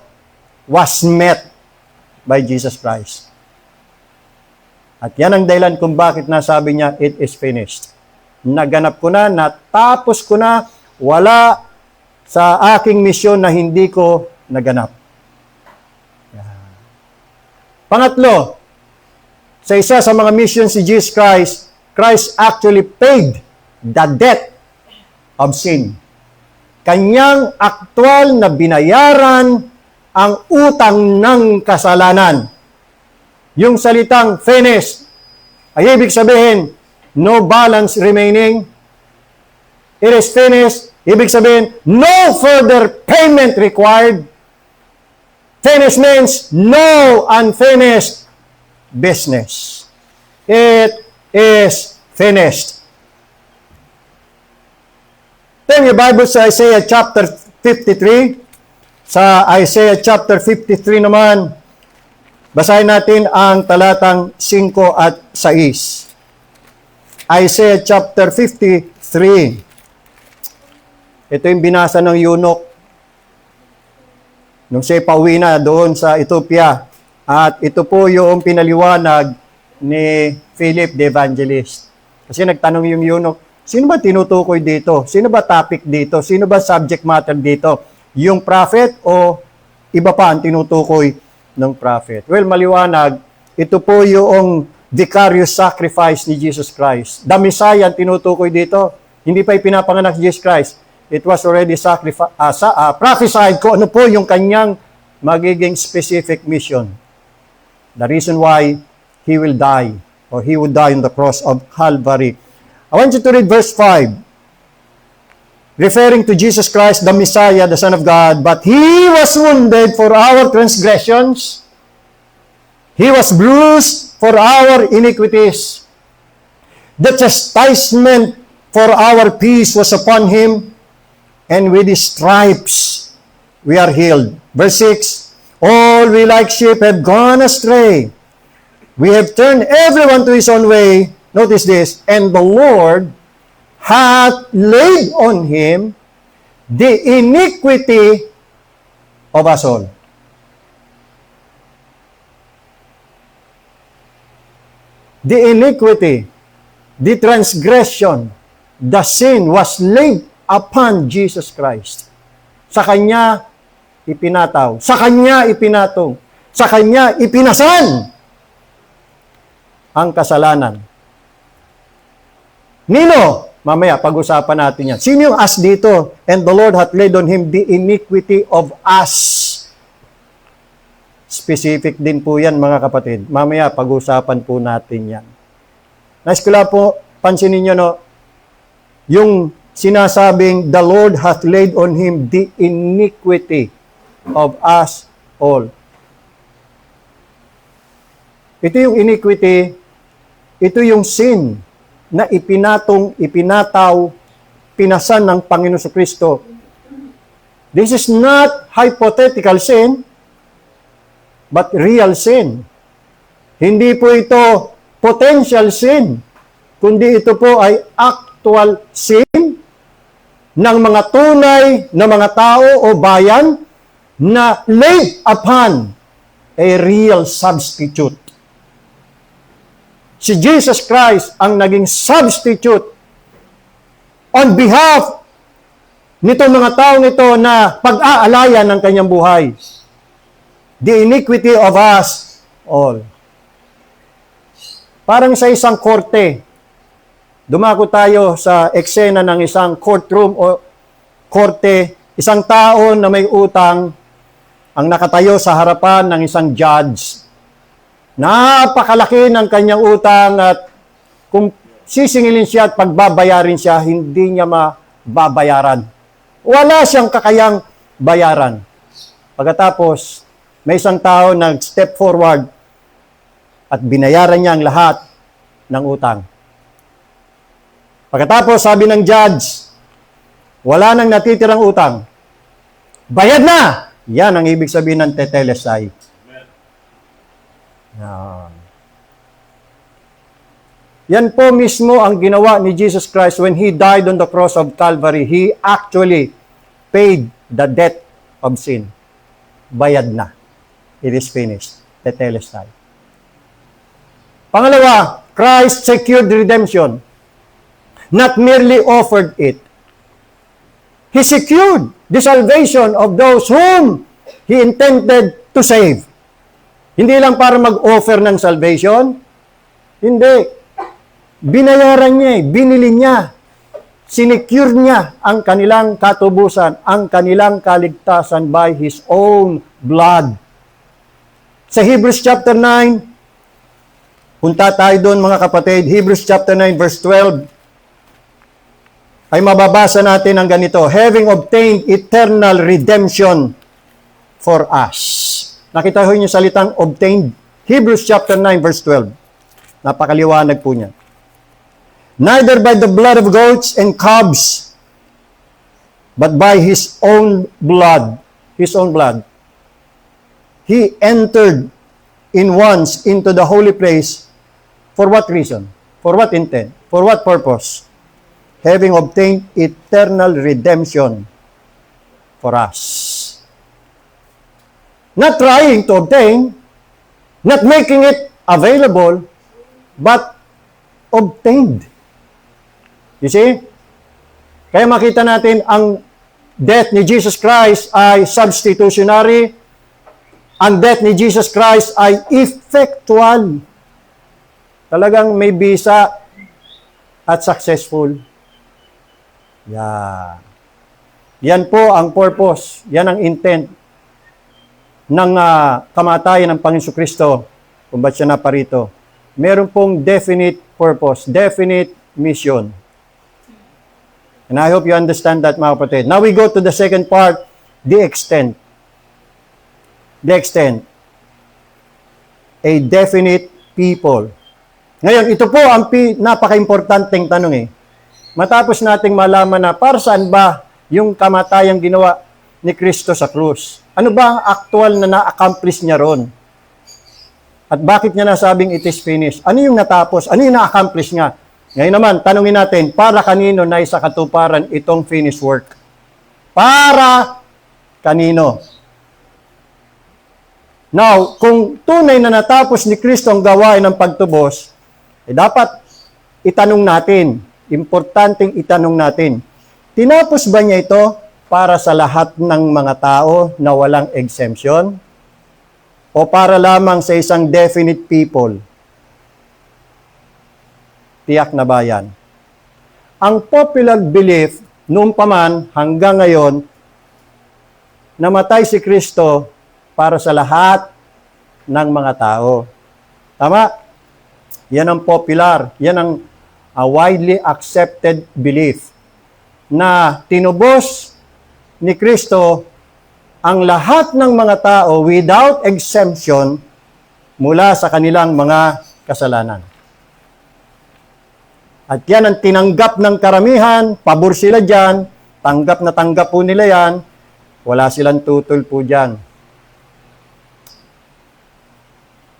was met by Jesus Christ. At yan ang dahilan kung bakit nasabi niya, it is finished. Naganap ko na, natapos ko na, wala sa aking misyon na hindi ko naganap. Pangatlo, sa isa sa mga missions si Jesus Christ, Christ actually paid the debt of sin. Kanyang aktwal na binayaran ang utang ng kasalanan. Yung salitang finished, ay ibig sabihin, no balance remaining. It is finished, ibig sabihin, no further payment required. Finished means no unfinished business. It is finished. Turn your Bible sa Isaiah chapter 53. Sa Isaiah chapter 53 naman, basahin natin ang talatang 5 at 6. Isaiah chapter 53. Ito yung binasa ng eunuch nung siya pauwi na doon sa Ethiopia. At ito po yung pinaliwanag ni Philip the Evangelist. Kasi nagtanong yung eunuch, sino ba tinutukoy dito? Sino ba topic dito? Sino ba subject matter dito? Yung prophet o iba pa ang tinutukoy ng prophet? Well, maliwanag, ito po yung vicarious sacrifice ni Jesus Christ. The Messiah ang tinutukoy dito. Hindi pa ipinapanganak si Jesus Christ. It was already prophesied kung ano po yung kanyang magiging specific mission. The reason why He will die, or He would die on the cross of Calvary. I want you to read verse 5. Referring to Jesus Christ, the Messiah, the Son of God, but He was wounded for our transgressions. He was bruised for our iniquities. The chastisement for our peace was upon Him, and with His stripes we are healed. Verse 6, all we like sheep have gone astray. We have turned everyone to his own way. Notice this, and the Lord hath laid on Him the iniquity of us all. the iniquity, the transgression, the sin was laid upon Jesus Christ. Sa Kanya ipinataw, sa Kanya ipinatong, sa Kanya ipinasan ang kasalanan. Nino? Mamaya, pag-usapan natin yan. Sino yung us dito? And the Lord hath laid on him the iniquity of us. Specific din po yan, mga kapatid. Mamaya, pag-usapan po natin yan. Nais ko lang po, pansinin nyo, no? Yung sinasabing, the Lord hath laid on him the iniquity of us all. Ito yung iniquity, ito yung sin na ipinataw, pinasan ng Panginoon Kristo. This is not hypothetical sin, but real sin. Hindi po ito potential sin, kundi ito po ay actual sin ng mga tunay na mga tao o bayan na laid upon a real substitute. Si Jesus Christ ang naging substitute on behalf nitong mga taong ito na pag-aalayan ng kanyang buhay. The iniquity of us all. Parang sa isang korte, dumako tayo sa eksena ng isang courtroom o korte, isang tao na may utang ang nakatayo sa harapan ng isang judge. Napakalaki ng kanyang utang at kung sisingilin siya at pagbabayarin siya, hindi niya mababayaran. Wala siyang kakayang bayaran. Pagkatapos, may isang tao nag-step forward at binayaran niya ang lahat ng utang. Pagkatapos, sabi ng judge, wala nang natitirang utang. Bayad na! Yan ang ibig sabihin ng tetelestai. Yan po mismo ang ginawa ni Jesus Christ when He died on the cross of Calvary. He actually paid the debt of sin. Bayad na. It is finished. Tetelestai. Pangalawa, Christ secured redemption. Not merely offered it. He secured the salvation of those whom He intended to save. Hindi lang para mag-offer ng salvation. Hindi. Binayaran niya, binili niya, sinecure niya ang kanilang katubusan, ang kanilang kaligtasan by His own blood. Sa Hebrews chapter 9, punta tayo doon mga kapatid, Hebrews chapter 9 verse 12, ay mababasa natin ang ganito, having obtained eternal redemption for us. Nakita ho niyo salitang obtained. Hebrews chapter 9 verse 12. Napakaliwanag po niya. Neither by the blood of goats and calves, but by His own blood. His own blood. He entered in once into the holy place. For what reason? For what intent? For what purpose? Having obtained eternal redemption for us. Not trying to obtain, not making it available, but obtained. You see? Kaya makita natin ang death ni Jesus Christ ay substitutionary. Ang death ni Jesus Christ ay effectual. Talagang may bisa at successful. Yeah. Yan po ang purpose. Yan ang intent ng kamatayan ng Panginoon Kristo kung ba't siya naparito. Meron pong definite purpose, definite mission. And I hope you understand that, mga kapatid. Now we go to the second part, the extent. The extent. A definite people. Ngayon, ito po ang napaka-importanteng tanong eh. Matapos nating malaman na para saan ba yung kamatayang ginawa ni Kristo sa krus. Ano ba ang actual na na-accomplish niya ron? At bakit niya nasabing it is finished? Ano yung natapos? Ano yung na-accomplish niya? Ngayon naman, tanungin natin, para kanino na isa katuparan itong finished work? Para kanino? Now, kung tunay na natapos ni Kristo ang gawain ng pagtubos, dapat itanong natin, importanteng itanong natin, tinapos ba niya ito para sa lahat ng mga tao na walang exemption? O para lamang sa isang definite people? Tiyak na bayan. Ang popular belief noong paman hanggang ngayon, namatay si Kristo para sa lahat ng mga tao. Tama? Yan ang popular, yan ang widely accepted belief na tinubos ni Kristo ang lahat ng mga tao without exemption mula sa kanilang mga kasalanan. At yan ang tinanggap ng karamihan, pabor sila dyan, tanggap na tanggap po nila yan, wala silang tutol po dyan.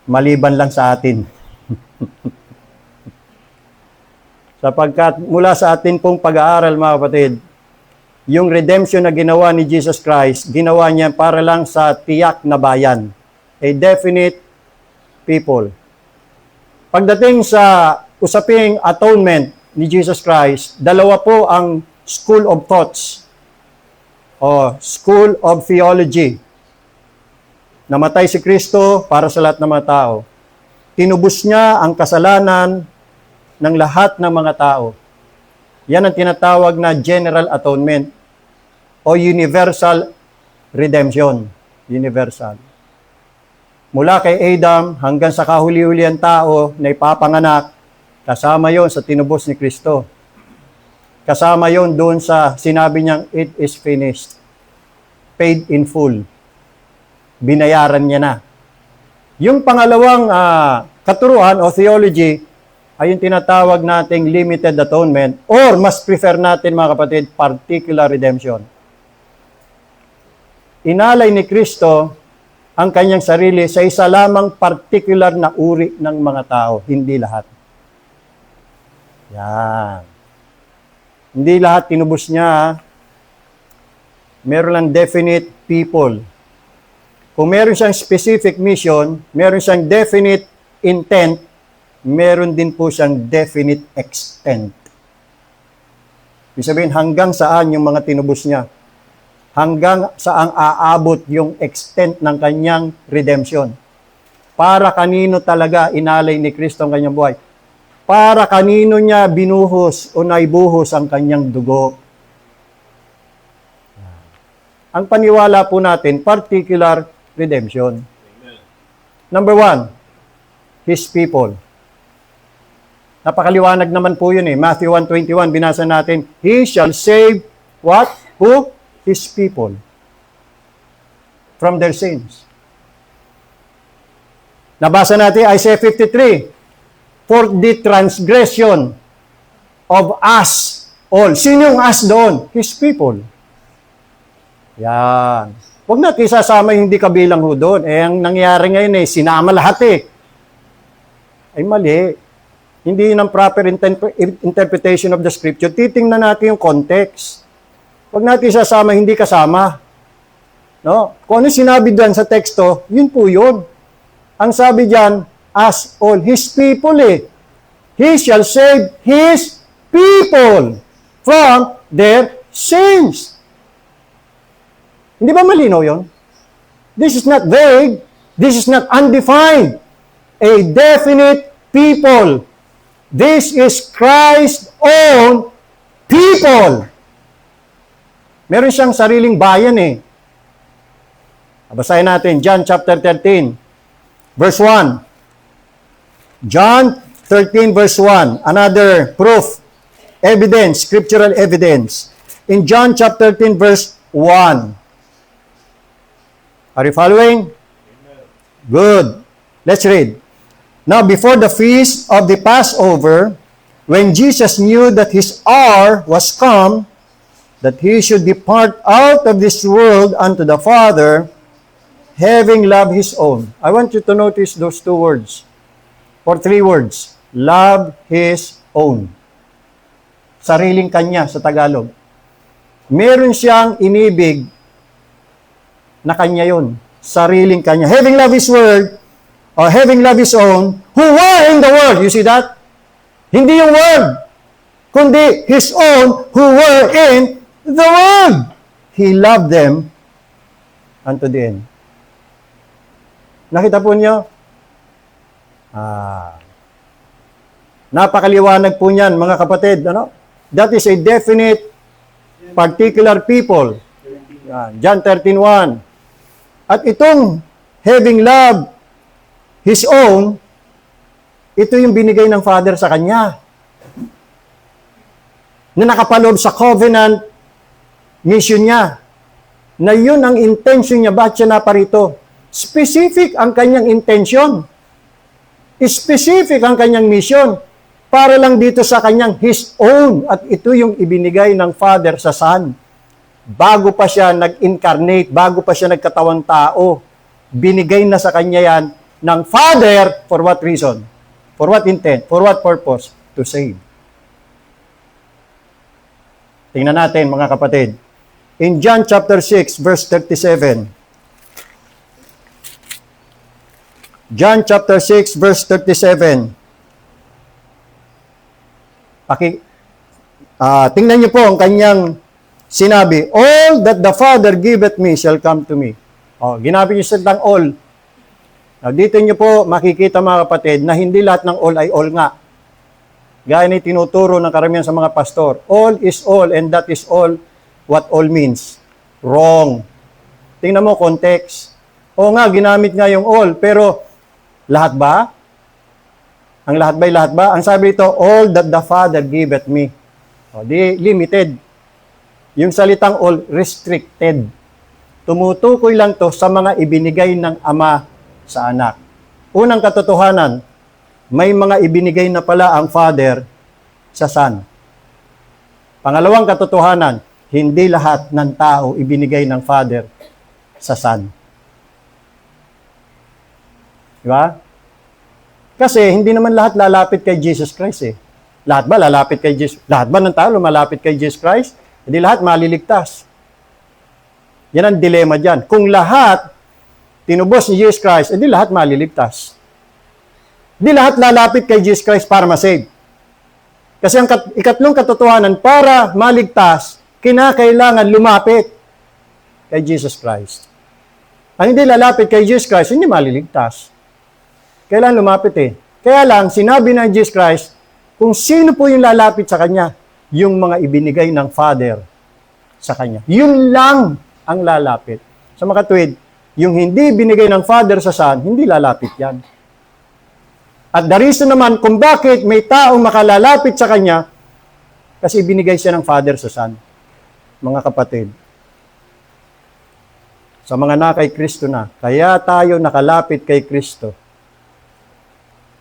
Maliban lang sa atin. Sapagkat mula sa atin pong pag-aaral, mga kapatid, yung redemption na ginawa ni Jesus Christ, ginawa niya para lang sa tiyak na bayan. A definite people. Pagdating sa usaping atonement ni Jesus Christ, dalawa po ang school of thoughts o school of theology. Namatay si Kristo para sa lahat ng mga tao. Tinubos niya ang kasalanan ng lahat ng mga tao. Yan ang tinatawag na general atonement o universal redemption. Universal. Mula kay Adam hanggang sa kahuli-hulihan tao na ipapanganak, kasama yon sa tinubos ni Kristo. Kasama yon doon sa sinabi niyang, it is finished. Paid in full. Binayaran niya na. Yung pangalawang katuruan o theology ay yung tinatawag nating limited atonement or mas prefer natin, mga kapatid, particular redemption. Inalay ni Kristo ang kanyang sarili sa isa lamang particular na uri ng mga tao, hindi lahat. Yan. Hindi lahat tinubos niya. Meron lang definite people. Kung meron siyang specific mission, meron siyang definite intent, meron din po siyang definite extent. Ibig sabihin, hanggang saan yung mga tinubos niya? Hanggang saan aabot yung extent ng kanyang redemption? Para kanino talaga inalay ni Kristo ang kanyang buhay? Para kanino niya binuhos o naibuhos ang kanyang dugo? Ang paniwala po natin, particular redemption. Number 1, His people. Napakaliwanag naman po yun eh. Matthew 1:21, binasa natin, He shall save what? Who? His people. From their sins. Nabasa natin Isaiah 53, for the transgression of us all. Sino yung us doon? His people. Yan. Huwag natin isasama yung hindi kabilang ho doon. Ang nangyari ngayon sinama lahat Ay mali. Hindi yun ang proper interpretation of the scripture. Titingnan natin yung context. Huwag natin isasama hindi kasama. No? Kung ano sinabi doon sa teksto, yun po yun. Ang sabi diyan, as all His people He shall save His people from their sins. Hindi ba malinaw yun? This is not vague. This is not undefined. A definite people. This is Christ's own people. Meron siyang sariling bayan Basahin natin, John chapter 13, verse 1. John 13, verse 1. Another proof, evidence, scriptural evidence. In John chapter 13, verse 1. Are you following? Good. Let's read. Now, before the feast of the Passover, when Jesus knew that his hour was come, that he should depart out of this world unto the Father, having loved his own. I want you to notice those two words, or three words. Love his own. Sariling kanya sa Tagalog. Meron siyang inibig na kanya yun. Sariling kanya. Having loved his word, or having loved his own, who were in the world. You see that? Hindi yung world, kundi His own who were in the world. He loved them unto the end. Nakita po niyo? Napakaliwanag po niyan, mga kapatid. Ano? That is a definite, particular people. John 13:1. At itong having loved His own, ito yung binigay ng Father sa Kanya. Na nakapaloob sa covenant mission niya. Na yun ang intention niya. Bakit siya naparito? Specific ang kanyang intention. Specific ang kanyang mission. Para lang dito sa kanyang His own. At ito yung ibinigay ng Father sa Son. Bago pa siya nag-incarnate, bago pa siya nagkatawang tao, binigay na sa kanya yan ng Father for what reason? For what intent? For what purpose? To save. Tingnan natin, mga kapatid. In John chapter 6, verse 37. John chapter 6, verse 37. Tingnan niyo po ang kanyang sinabi, all that the Father giveth me shall come to me. Ginabi niyo sa tang all. Now, dito niyo po makikita, mga kapatid, na hindi lahat ng all ay all nga. Gaya na tinuturo ng karamihan sa mga pastor. All is all and that is all what all means. Wrong. Tingnan mo context. O nga, ginamit nga yung all, pero lahat ba? Ang lahat ba'y lahat ba? Ang sabi ito, all that the Father giveth me. Di limited. Yung salitang all, restricted. Tumutukoy lang to sa mga ibinigay ng Ama sa Anak. Unang katotohanan, may mga ibinigay na pala ang Father sa Son. Pangalawang katotohanan, hindi lahat ng tao ibinigay ng Father sa Son. Diba? Kasi hindi naman lahat lalapit kay Jesus Christ eh. Lahat ba lalapit kay Jesus? Lahat ba ng tao lumalapit kay Jesus Christ? Hindi lahat maliligtas. Yan ang dilema dyan. Kung lahat tinubos ni Jesus Christ, hindi lahat maliligtas. Hindi lahat lalapit kay Jesus Christ para masave. Kasi ang ikatlong katotohanan, para maligtas, kinakailangan lumapit kay Jesus Christ. Ang hindi lalapit kay Jesus Christ, hindi maliligtas. Kailangan lumapit eh. Kaya lang, sinabi ng Jesus Christ, kung sino po yung lalapit sa Kanya, yung mga ibinigay ng Father sa Kanya. Yun lang ang lalapit. Sa mga tuwid, yung hindi binigay ng Father sa Son, hindi lalapit yan. At the reason naman kung bakit may taong makalalapit sa Kanya, kasi binigay siya ng Father sa Son. Mga kapatid, sa mga na kay Kristo na, kaya tayo nakalapit kay Kristo,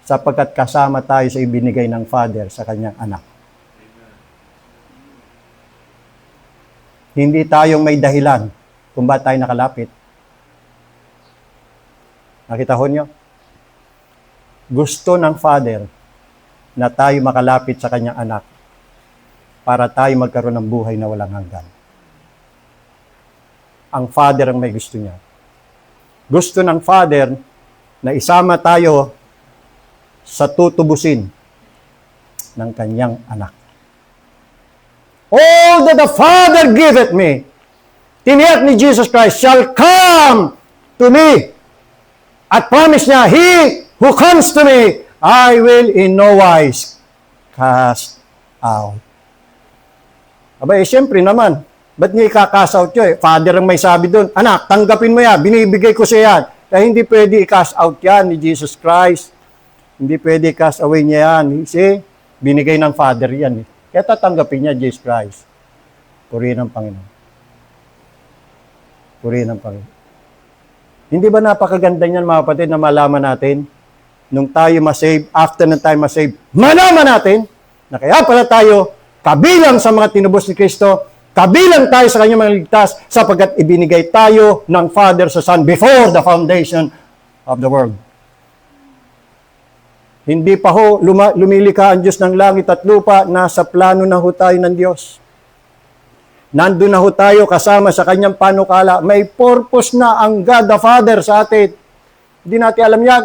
sapagkat kasama tayo sa ibinigay ng Father sa Kanyang Anak. Hindi tayong may dahilan kung ba't tayo nakalapit. Nakita ho nyo? Gusto ng Father na tayo makalapit sa Kanyang Anak para tayo magkaroon ng buhay na walang hanggan. Ang Father ang may gusto niya. Gusto ng Father na isama tayo sa tutubusin ng Kanyang Anak. All that the Father giveth me, tiniyak ni Jesus Christ, shall come to me. At promise niya, he who comes to me, I will in no wise cast out. Aba, siyempre naman, ba't niya i-cast out yun? Father ang may sabi doon, anak, tanggapin mo yan, binibigay ko siya yan. Kaya hindi pwede i-cast out yan ni Jesus Christ. Hindi pwede i-cast away niya yan. Kasi binigay ng Father yan. Kaya tatanggapin niya Jesus Christ. Purihin ang Panginoon. Purihin ang Panginoon. Hindi ba napakaganda niyan, mga kapatid, na malaman natin, nung tayo masave, after na tayo masave, malaman natin na kaya pala tayo kabilang sa mga tinubos ni Kristo, kabilang tayo sa Kanyang mga ligtas, sapagkat ibinigay tayo ng Father sa Son before the foundation of the world. Hindi pa ho lumilikha ang Diyos ng langit at lupa, nasa plano na ho tayo ng Diyos. Nandun na ho tayo kasama sa Kanyang panukala. May purpose na ang God the Father sa atin. Hindi natin alam yan.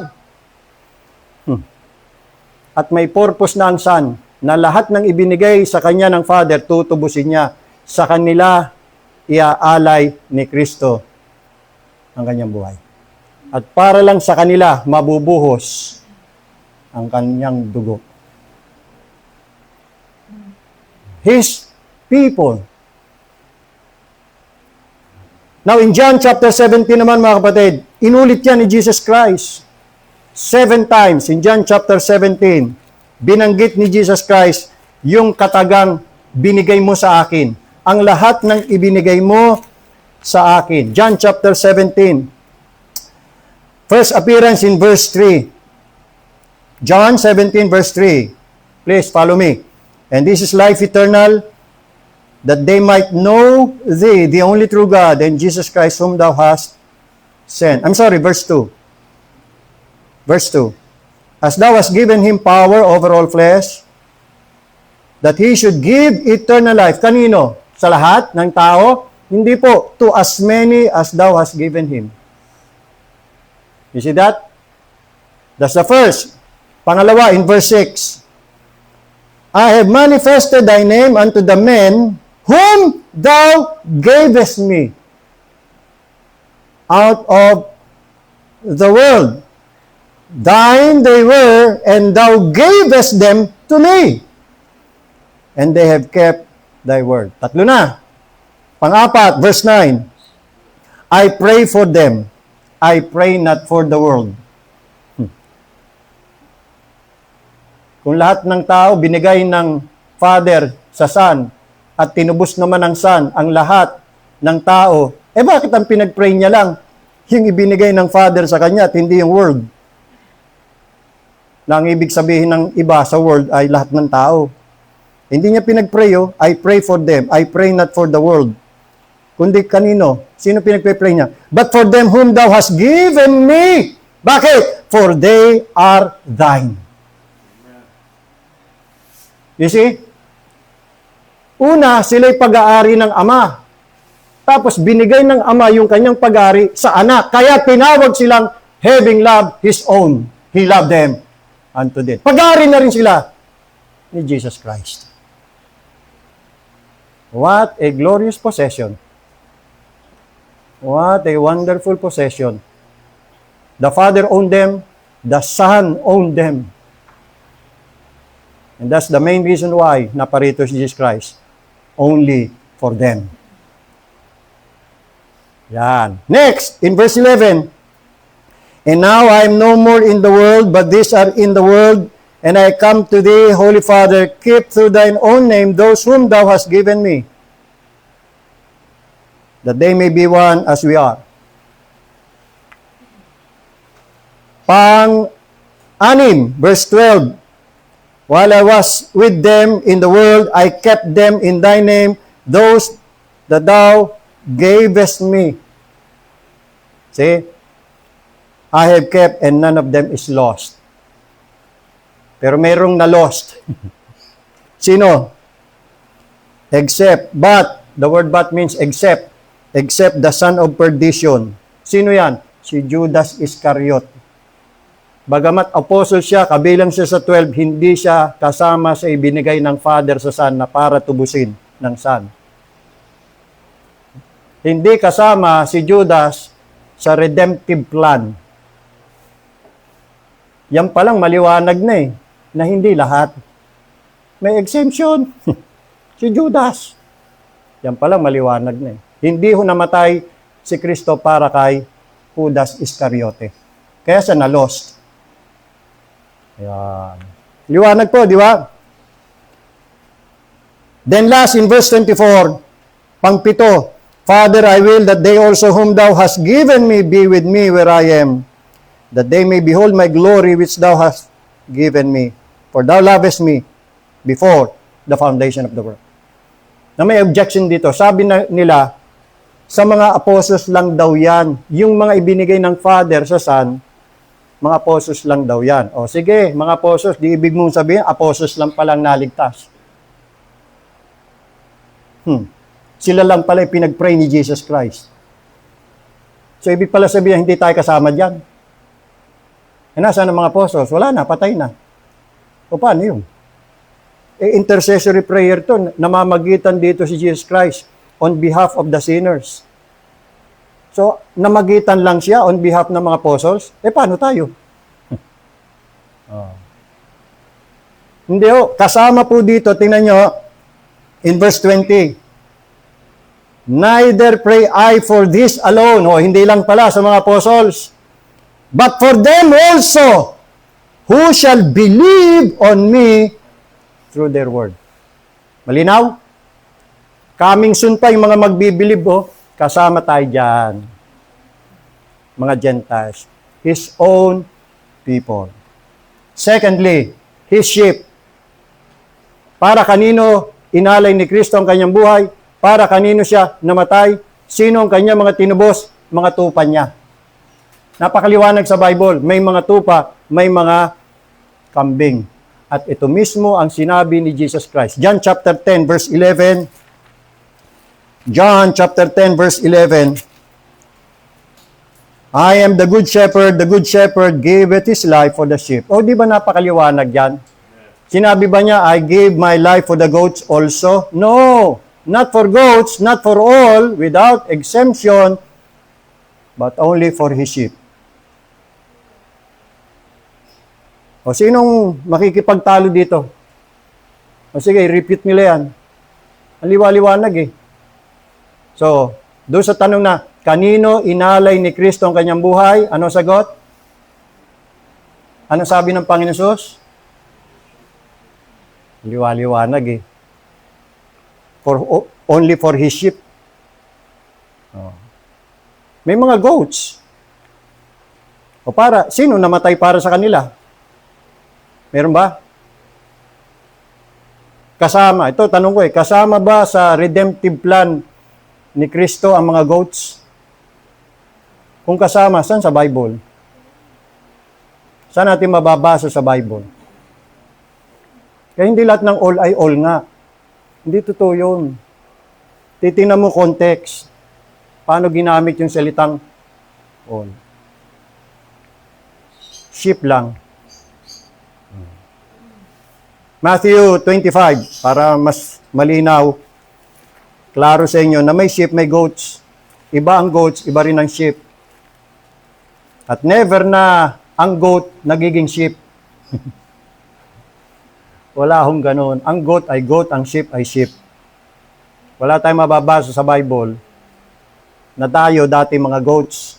at may purpose na ang Son, na lahat ng ibinigay sa Kanya ng Father, tutubusin niya. Sa kanila, iaalay ni Kristo ang Kanyang buhay. At para lang sa kanila, mabubuhos ang Kanyang dugo. His people. Now, in John chapter 17 naman, mga kapatid, inulit yan ni Jesus Christ. 7 times in John chapter 17, binanggit ni Jesus Christ yung katagang binigay mo sa akin. Ang lahat ng ibinigay mo sa akin. John chapter 17. First appearance in verse 3. John 17 verse 3. Please follow me. And this is life eternal, that they might know thee, the only true God, and Jesus Christ whom thou hast sent. I'm sorry, verse 2. Verse 2. As thou hast given him power over all flesh, that he should give eternal life. Kanino? Sa lahat ng tao? Hindi po. To as many as thou hast given him. You see that? That's the first. Pangalawa, in verse 6. I have manifested thy name unto the men whom thou gavest me out of the world. Thine they were, and thou gavest them to me. And they have kept thy word. Tatlo na. Pang-apat, verse 9. I pray for them. I pray not for the world. Kung lahat ng tao binigay ng Father sa Son at tinubos naman ng Son ang lahat ng tao, bakit ang pinag-pray niya lang yung ibinigay ng Father sa kanya at hindi yung world? Na ang ibig sabihin ng iba sa world ay lahat ng tao. Hindi niya pinag-pray, I pray for them. I pray not for the world. Kundi kanino? Sino pinag-pray niya? But for them whom thou hast given me. Bakit? For they are thine. You see? Una, sila'y pag-aari ng Ama. Tapos binigay ng Ama yung kanyang pag-aari sa anak. Kaya tinawag silang having loved His own. He loved them unto death. Pag-aari na rin sila ni Jesus Christ. What a glorious possession. What a wonderful possession. The Father owned them. The Son owned them. And that's the main reason why naparito si Jesus Christ. Only for them. Yan. Next, in verse 11. And now I am no more in the world, but these are in the world, and I come to thee, Holy Father, keep through thine own name those whom thou hast given me, that they may be one as we are. Pang-anim, verse 12. While I was with them in the world, I kept them in thy name, those that thou gavest me. See? I have kept and none of them is lost. Pero mayroong na-lost. Sino? Except, but, the word but means except the son of perdition. Sino yan? Si Judas Iscariot. Bagamat apostle siya, kabilang siya sa 12, hindi siya kasama sa ibinigay ng Father sa Son na para tubusin ng Son. Hindi kasama si Judas sa redemptive plan. Yan palang maliwanag na na hindi lahat. May exemption. Si Judas. Yan palang maliwanag na Hindi ho namatay si Kristo para kay Judas Iscariote. Kaya siya na-lost. Ayan. Liwanag po, di ba? Then last in verse 24, pang-pito, Father, I will that they also whom thou hast given me be with me where I am, that they may behold my glory which thou hast given me. For thou lovest me before the foundation of the world. Na may objection dito. Sabi nila, sa mga apostles lang daw yan. Yung mga ibinigay ng Father sa Son, mga apostles lang daw yan. O sige, mga apostles, di ibig mong sabihin, apostles lang palang naligtas. Sila lang pala pinag-pray ni Jesus Christ. So ibig pala sabihin, hindi tayo kasama dyan. Nasaan ang mga apostles? Wala na, patay na. O paano yun? Intercessory prayer to, namamagitan dito si Jesus Christ on behalf of the sinners. So, namagitan lang siya on behalf ng mga apostles. Paano tayo? Hindi kasama po dito, tingnan nyo, in verse 20, neither pray I for this alone, hindi lang pala sa mga apostles, but for them also, who shall believe on me through their word. Malinaw? Coming soon pa yung mga magbibilib, kasama tayo dyan. Mga Gentiles. His own people. Secondly, His sheep. Para kanino inalay ni Kristo ang kanyang buhay? Para kanino siya namatay? Sino ang kanyang mga tinubos? Mga tupa niya. Napakaliwanag sa Bible. May mga tupa, may mga kambing. At ito mismo ang sinabi ni Jesus Christ. John chapter 10 verse 11. John chapter 10 verse 11. I am the good shepherd giveth his life for the sheep. Di ba napakaliwanag yan? Sinabi ba niya, I gave my life for the goats also? No, not for goats, not for all, without exemption, but only for his sheep. Sinong makikipagtalo dito? Sige, repeat nila yan. Ang liwaliwanag So, doon sa tanong na, kanino inalay ni Kristo ang kanyang buhay? Ano sagot? Ano sabi ng Panginoon Hesus? Liwaliwanag only for his sheep. May mga goats. Sino namatay para sa kanila? Meron ba? Kasama. Ito, tanong ko kasama ba sa redemptive plan ni Kristo ang mga goats? Kung kasama, saan sa Bible? Saan natin mababasa sa Bible? Kaya hindi lahat ng all ay all nga. Hindi totoo yun. Titingnan mo context. Paano ginamit yung salitang all. Sheep lang. Matthew 25, para mas malinaw, klaro sa inyo na may sheep, may goats. Iba ang goats, iba rin ang sheep. At never na ang goat nagiging sheep. Wala akong ganun. Ang goat ay goat, ang sheep ay sheep. Wala tayong mababasa sa Bible na tayo dati mga goats.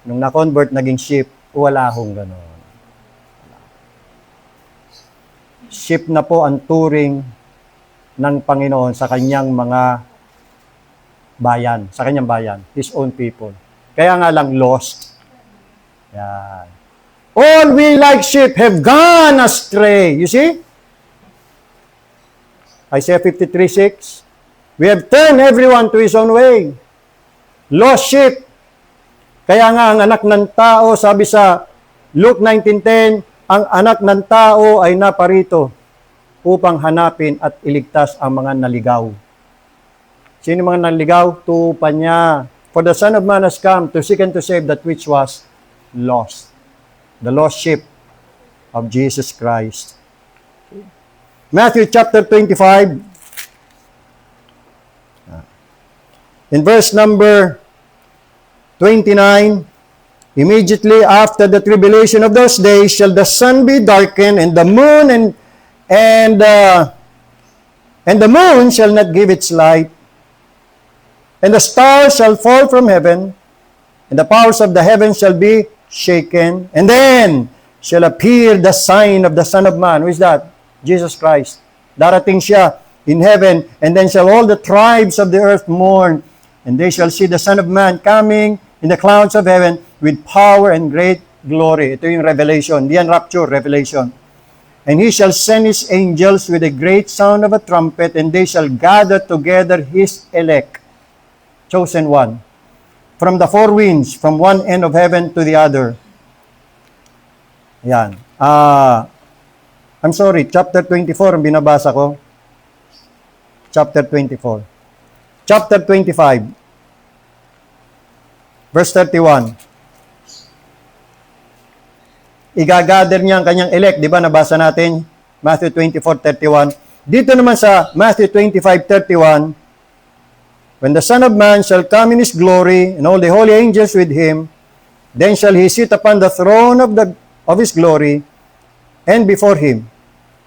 Nung na-convert, naging sheep. Wala akong ganun. Sheep na po ang turing ng Panginoon sa kanyang mga bayan, sa kanyang bayan, His own people. Kaya nga lang lost. Yan. All we like sheep have gone astray. You see? Isaiah 53:6. We have turned everyone to his own way. Lost sheep. Kaya nga ang anak ng tao, sabi sa Luke 19:10, ang anak ng tao ay naparito upang hanapin at iligtas ang mga naligaw. Sino mga naligaw? Tupa niya. For the Son of Man has come to seek and to save that which was lost. The lost sheep of Jesus Christ. Matthew chapter 25. In verse number 29, immediately after the tribulation of those days shall the sun be darkened, and the moon and the moon shall not give its light, and the stars shall fall from heaven, and the powers of the heavens shall be shaken, and then shall appear the sign of the Son of Man. Who is that? Jesus Christ. Darating siya in heaven, and then shall all the tribes of the earth mourn, and they shall see the Son of Man coming in the clouds of heaven with power and great glory. Ito yung Revelation. Diyan rapture, Revelation. And he shall send his angels with a great sound of a trumpet, and they shall gather together his elect, chosen one, from the four winds, from one end of heaven to the other. Yan. I'm sorry, chapter 24 ang binabasa ko. Chapter 24. Chapter 25. Verse 31. Igagather niya ang kanyang elect. Di ba nabasa natin? Matthew 24:31. Dito naman sa Matthew 25:31, when the Son of Man shall come in His glory, and all the holy angels with Him, then shall He sit upon the throne of His glory, and before Him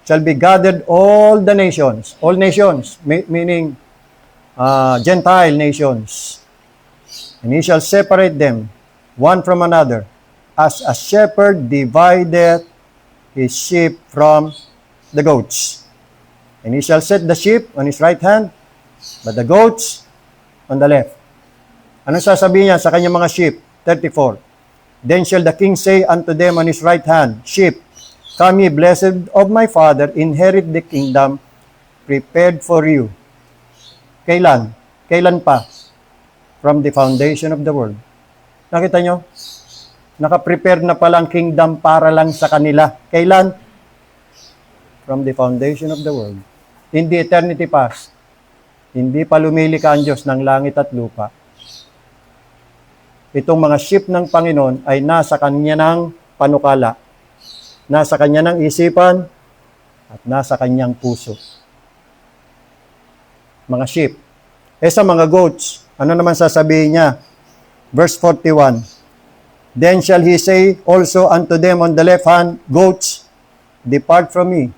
shall be gathered all the nations, meaning Gentile nations. And He shall separate them one from another, as a shepherd divideth his sheep from the goats. And He shall set the sheep on His right hand, but the goats on the left. Ano sasabihin niya sa kanyang mga sheep? 34. Then shall the king say unto them on his right hand, Sheep, come ye blessed of my Father, inherit the kingdom prepared for you. Kailan? Kailan pa? From the foundation of the world. Nakita nyo? Nakaprepare na palang kingdom para lang sa kanila. Kailan? From the foundation of the world. In the eternity past. Hindi pa lumilika ang Diyos ng langit at lupa. Itong mga sheep ng Panginoon ay nasa Kanya ng panukala, nasa Kanya ng isipan, at nasa Kanyang puso. Mga sheep. Sa mga goats, ano naman sasabihin niya? Verse 41, Then shall He say also unto them on the left hand, Goats, depart from me,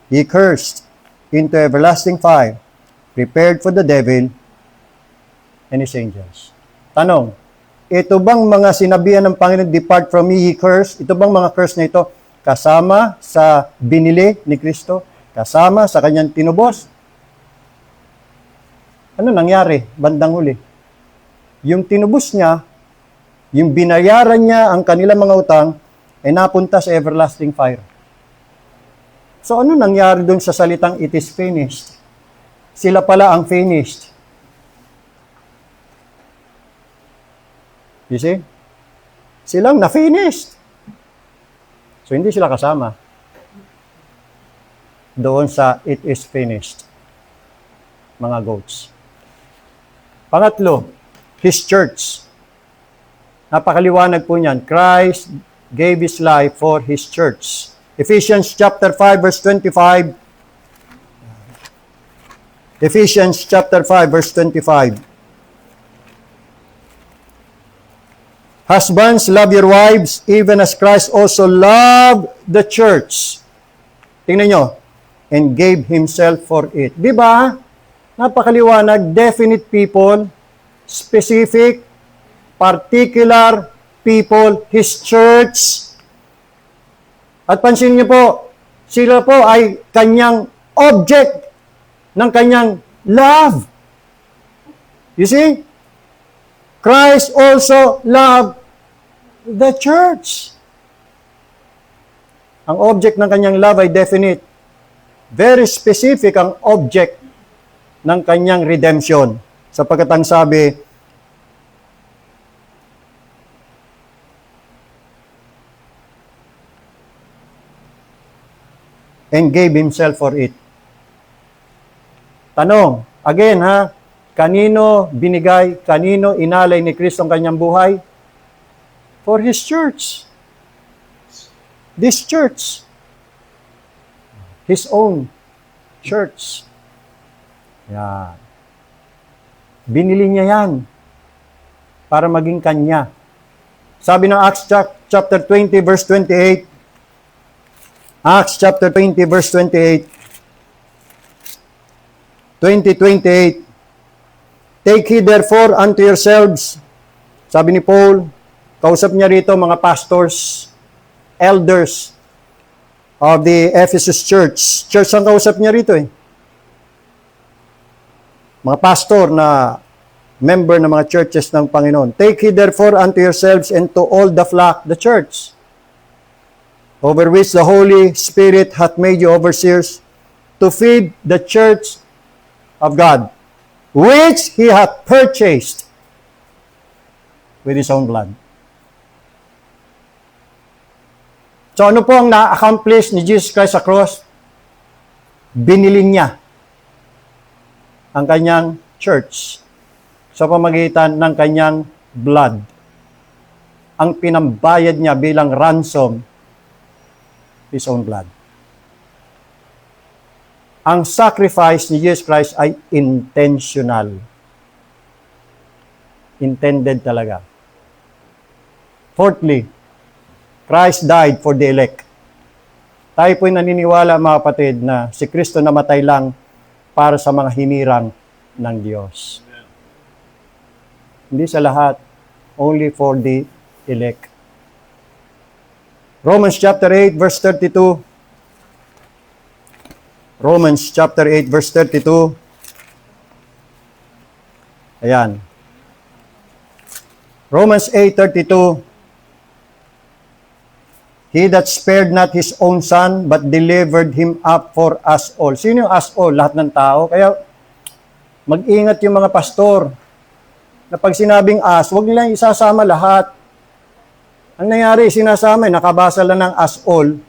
ye cursed, into everlasting fire, prepared for the devil and his angels. Tanong, ito bang mga sinabihan ng Panginoon, depart from me, ye cursed? Ito bang mga curse na ito kasama sa binili ni Kristo? Kasama sa kanyang tinubos? Ano nangyari bandang huli? Yung tinubos niya, yung binayaran niya ang kanilang mga utang, ay napunta sa everlasting fire. So ano nangyari doon sa salitang it is finished? Sila pala ang finished. You see? Silang na-finished. So hindi sila kasama doon sa it is finished. Mga goats. Pangatlo, His church. Napakaliwanag po niyan. Christ gave His life for His church. Ephesians chapter 5 verse 25. Ephesians chapter 5 verse 25. Husbands, love your wives, even as Christ also loved the church. Tingnan nyo. And gave Himself for it. Di ba? Napakaliwanag, definite people, specific, particular people, His church. At pansin niyo po, sila po ay kanyang object ng kanyang love. You see? Christ also loved the church. Ang object ng kanyang love ay definite. Very specific ang object ng kanyang redemption. Sapagkat ang sabi, and gave Himself for it. Tanong, again ha, kanino binigay, kanino inalay ni Kristo ang kanyang buhay? For His church. This church. His own church. Yan. Binili niya yan para maging kanya. Sabi ng Acts chapter 20 verse 28, Acts chapter 20 verse 28, 20:28, Take heed therefore unto yourselves. Sabi ni Paul, kausap niya rito mga pastors, elders of the Ephesus church. Church ang kausap niya rito eh. Mga pastor na member ng mga churches ng Panginoon. Take heed therefore unto yourselves and to all the flock, the church, over which the Holy Spirit hath made you overseers, to feed the church of God, which He hath purchased with His own blood. So ano po ang na-accomplish ni Jesus Christ sa cross? Binili niya ang kanyang church sa pamamagitan ng kanyang blood. Ang pinambayad niya bilang ransom His own blood. Ang sacrifice ni Jesus Christ ay intentional. Intended talaga. Fourthly, Christ died for the elect. Tayo po'y naniniwala, mga kapatid, na si Kristo namatay lang para sa mga hinirang ng Diyos. Hindi sa lahat, only for the elect. Romans chapter 8, verse 32. Romans chapter 8, verse 32. Ayan. Romans 8:32. He that spared not his own son, but delivered him up for us all. Sino yung us all? Lahat ng tao. Kaya, mag-ingat yung mga pastor na pag sinabing us, huwag nilang isasama lahat. Ang nangyari, sinasama, nakabasa lang ng us all.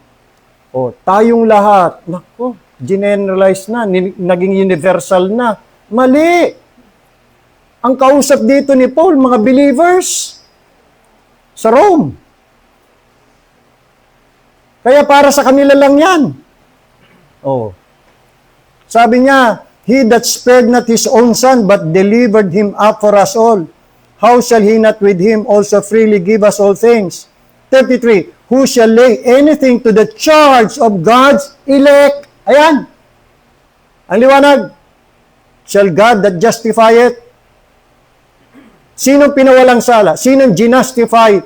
O, tayong lahat. Naku, generalize na, naging universal na. Mali! Ang kausap dito ni Paul, mga believers sa Rome. Kaya para sa kanila lang yan. Oh. Sabi niya, He that spared not his own son, but delivered him up for us all, how shall he not with him also freely give us all things? 33, who shall lay anything to the charge of God's elect? Ayan. Ang liwanag. Shall God that justify it? Sinong pinawalang sala? Sinong ginustify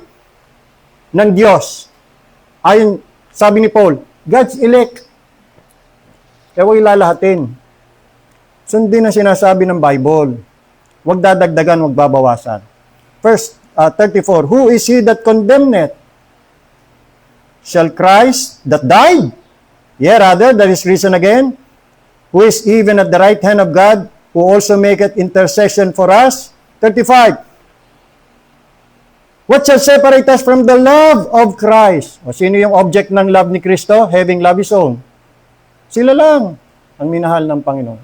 ng Diyos? Ayon, sabi ni Paul, God's elect. Kaya huwag ilalahatin. Sundin ang sinasabi ng Bible. Huwag dadagdagan, huwag babawasan. Verse 34, who is he that condemneth? Shall Christ that died? Yea, rather, that is risen again, who is even at the right hand of God, who also maketh intercession for us. 35. What shall separate us from the love of Christ? O sino yung object ng love ni Kristo? Having love his own. Sila lang ang minahal ng Panginoon.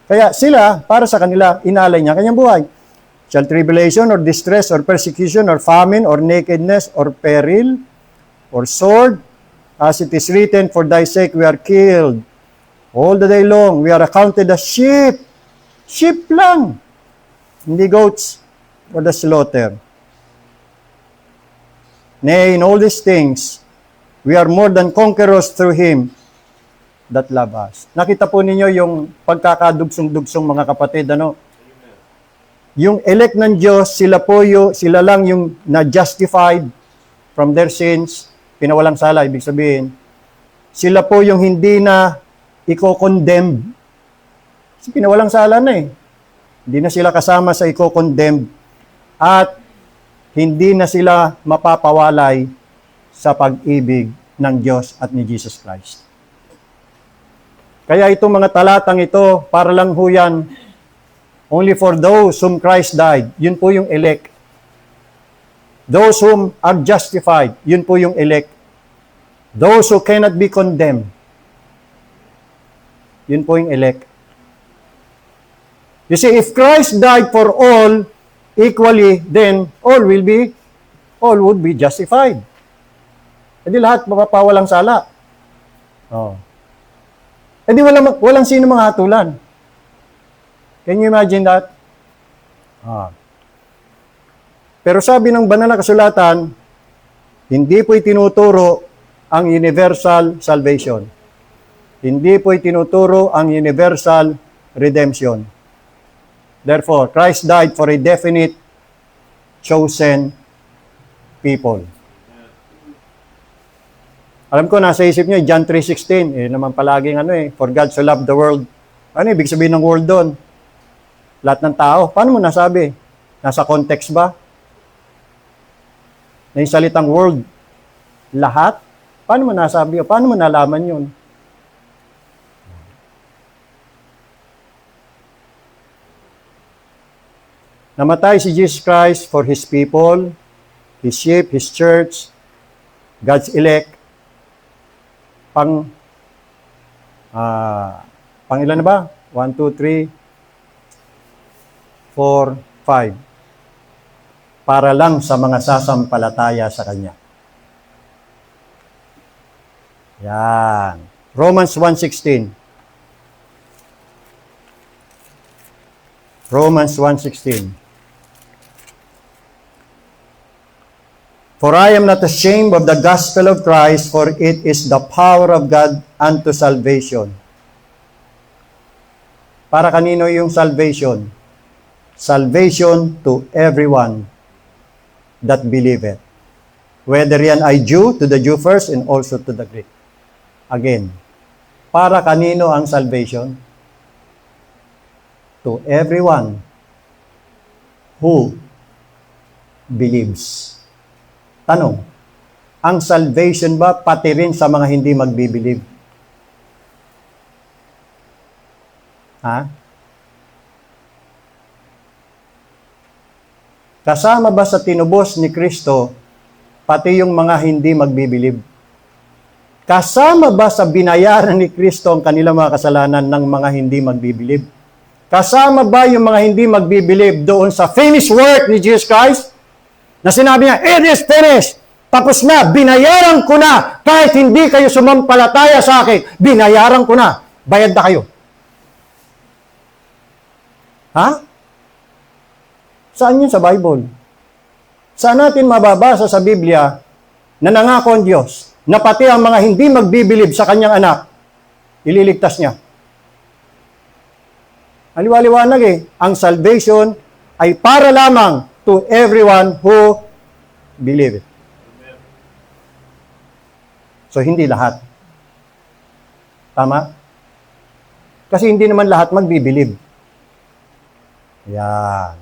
Kaya sila, para sa kanila, inalay niya kanyang buhay. Shall tribulation or distress or persecution or famine or nakedness or peril or sword, as it is written, for thy sake we are killed. All the day long, we are accounted as sheep. Sheep lang. Hindi goats for the slaughter. Nay, in all these things, we are more than conquerors through Him that love us. Nakita po ninyo yung pagkakadugsong-dugsong, mga kapatid, ano? Yung elect ng Diyos, sila lang yung na-justified from their sins, pinawalang sala, ibig sabihin. Sila po yung hindi na iko-condemn. Kasi pinawalang sala na eh. Hindi na sila kasama sa iko-condemn. At hindi na sila mapapawalay sa pag-ibig ng Diyos at ni Jesus Christ. Kaya itong mga talatang ito, para lang ho yan, only for those whom Christ died. Yun po yung elect. Those whom are justified. Yun po yung elect. Those who cannot be condemned. Yun po yung elect. You see, if Christ died for all, equally, then all would be justified. Hindi lahat mapapawalang sala. Oh. Hindi walang sino mga hatulan. Can you imagine that? Pero sabi ng banal na kasulatan, hindi po itinuturo ang universal salvation. Hindi po itinuturo ang universal redemption. Therefore, Christ died for a definite, chosen people. Alam ko, nasa isip nyo, John 3:16, naman palaging for God so loved the world. Ano ibig sabihin ng world doon? Lahat ng tao. Paano mo nasabi? Nasa context ba? Na yung salitang world, lahat? Paano mo nasabi? O paano mo nalaman yun? Namatay si Jesus Christ for His people, His sheep, His church, God's elect. Pang ilan na ba? 1, 2, 3, 4, 5. Para lang sa mga sasampalataya sa Kanya. Yan. Romans 1:16. Romans 1:16. For I am not ashamed of the gospel of Christ, for it is the power of God unto salvation. Para kanino yung salvation? Salvation to everyone that believeth. Whether yan ay Jew, to the Jew first, and also to the Greek. Again, para kanino ang salvation? To everyone who believes. Tanong, ang salvation ba pati rin sa mga hindi magbibilib? Ha? Kasama ba sa tinubos ni Kristo pati yung mga hindi magbibilib? Kasama ba sa binayaran ni Kristo ang kanilang mga kasalanan ng mga hindi magbibilib? Kasama ba yung mga hindi magbibilib doon sa finished work ni Jesus Christ? Na sinabi niya, it is finished. Tapos na, binayaran ko na. Kahit hindi kayo sumampalataya sa akin, binayaran ko na. Bayad na kayo. Ha? Saan yun sa Bible? Saan natin mababasa sa Biblia na nangako ang Diyos na pati ang mga hindi magbibilib sa kanyang anak, ililigtas niya? Aliwaliwanag eh. Ang salvation ay para lamang to everyone who believe it. So, hindi lahat. Tama? Kasi hindi naman lahat magbibilib. Yan.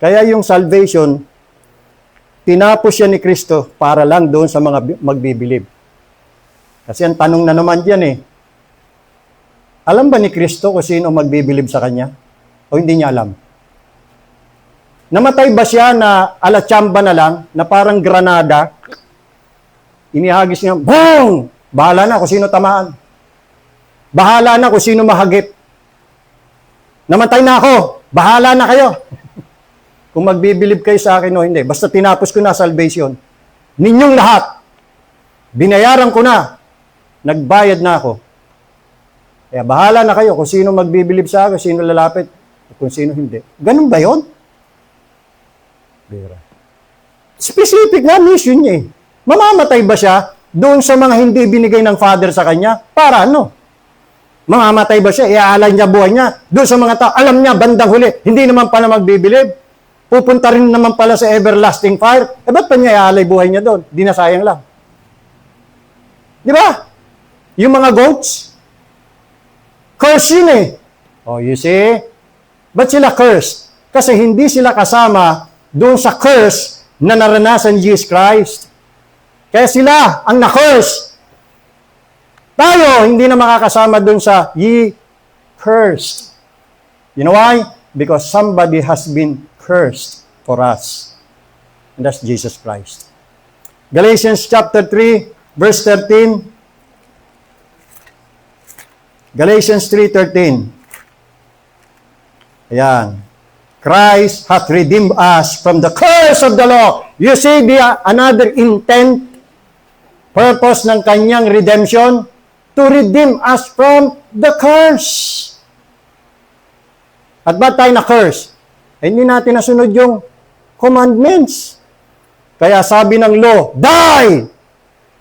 Kaya yung salvation, tinapos siya ni Kristo para lang doon sa mga magbibilib. Kasi ang tanong na naman diyan eh, alam ba ni Kristo kung sino magbibilib sa Kanya? O hindi niya alam? Namatay ba siya na alatsamba na lang, na parang granada, inihagis niya, boom! Bahala na kung sino tamaan. Bahala na kung sino mahagip. Namatay na ako, bahala na kayo. Kung magbibilib kayo sa akin o hindi, basta tinapos ko na salvation. Ninyong lahat, binayaran ko na, nagbayad na ako. Kaya bahala na kayo kung sino magbibilib sa akin, sino lalapit, kung sino hindi. Ganun ba yun? Specific nga mission niya eh. Mamamatay ba siya doon sa mga hindi binigay ng Father sa kanya? Para ano? Mamamatay ba siya? Iaalay niya buhay niya doon sa mga tao. Alam niya, bandang huli, hindi naman pala magbibilib. Pupunta rin naman pala sa everlasting fire. Eh, ba't pa niya iaalay buhay niya doon? Di na sayang lang. Di ba? Yung mga goats, curse yun eh. Oh, you see? Ba't sila cursed? Kasi hindi sila kasama doon sa curse na naranasan ni Jesus Christ. Kaya sila ang na-curse. Tayo, hindi na makakasama doon sa ye cursed. You know why? Because somebody has been cursed for us. And that's Jesus Christ. Galatians chapter 3, verse 13. Galatians 3:13. Ayan. Christ hath redeemed us from the curse of the law. You see another intent, purpose ng kanyang redemption, to redeem us from the curse. At ba't tayo na-curse? Hindi natin nasunod yung commandments. Kaya sabi ng law, die!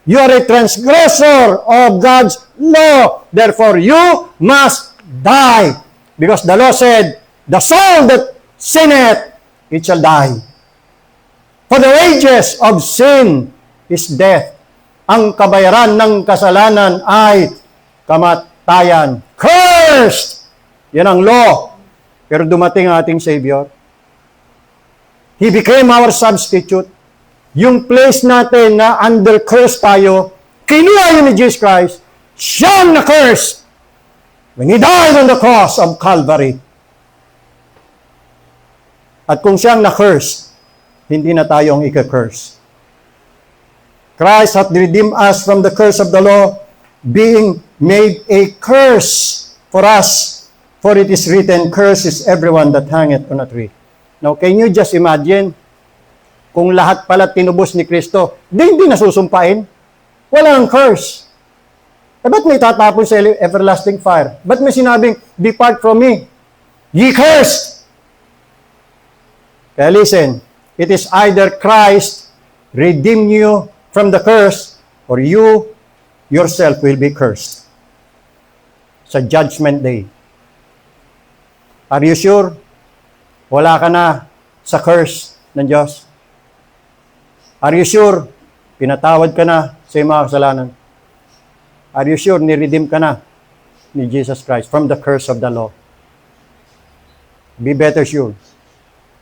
You are a transgressor of God's law. Therefore, you must die. Because the law said, the soul that sinneth, it shall die. For the wages of sin is death. Ang kabayaran ng kasalanan ay kamatayan. Cursed! Yan ang law. Pero dumating ang ating Savior. He became our substitute. Yung place natin na under curse tayo, kinuha yun ni Jesus Christ, siyang na-curse when He died on the cross of Calvary. At kung siyang na-curse, hindi na tayong ika-curse. Christ hath redeemed us from the curse of the law, being made a curse for us. For it is written, cursed is everyone that hangeth on a tree. Now, can you just imagine, Kung lahat pala tinubos ni Kristo, hindi nasusumpain. Walang curse. Ba't may tatapon sa everlasting fire? Ba't may sinabing, depart from me, ye cursed? Kaya listen, it is either Christ redeem you from the curse, or you yourself will be cursed sa judgment day. Are you sure? Wala ka na sa curse ng Diyos? Are you sure? Pinatawad ka na sa iyong mga kasalanan? Are you sure ni-redeem ka na ni Jesus Christ from the curse of the law? Be better sure.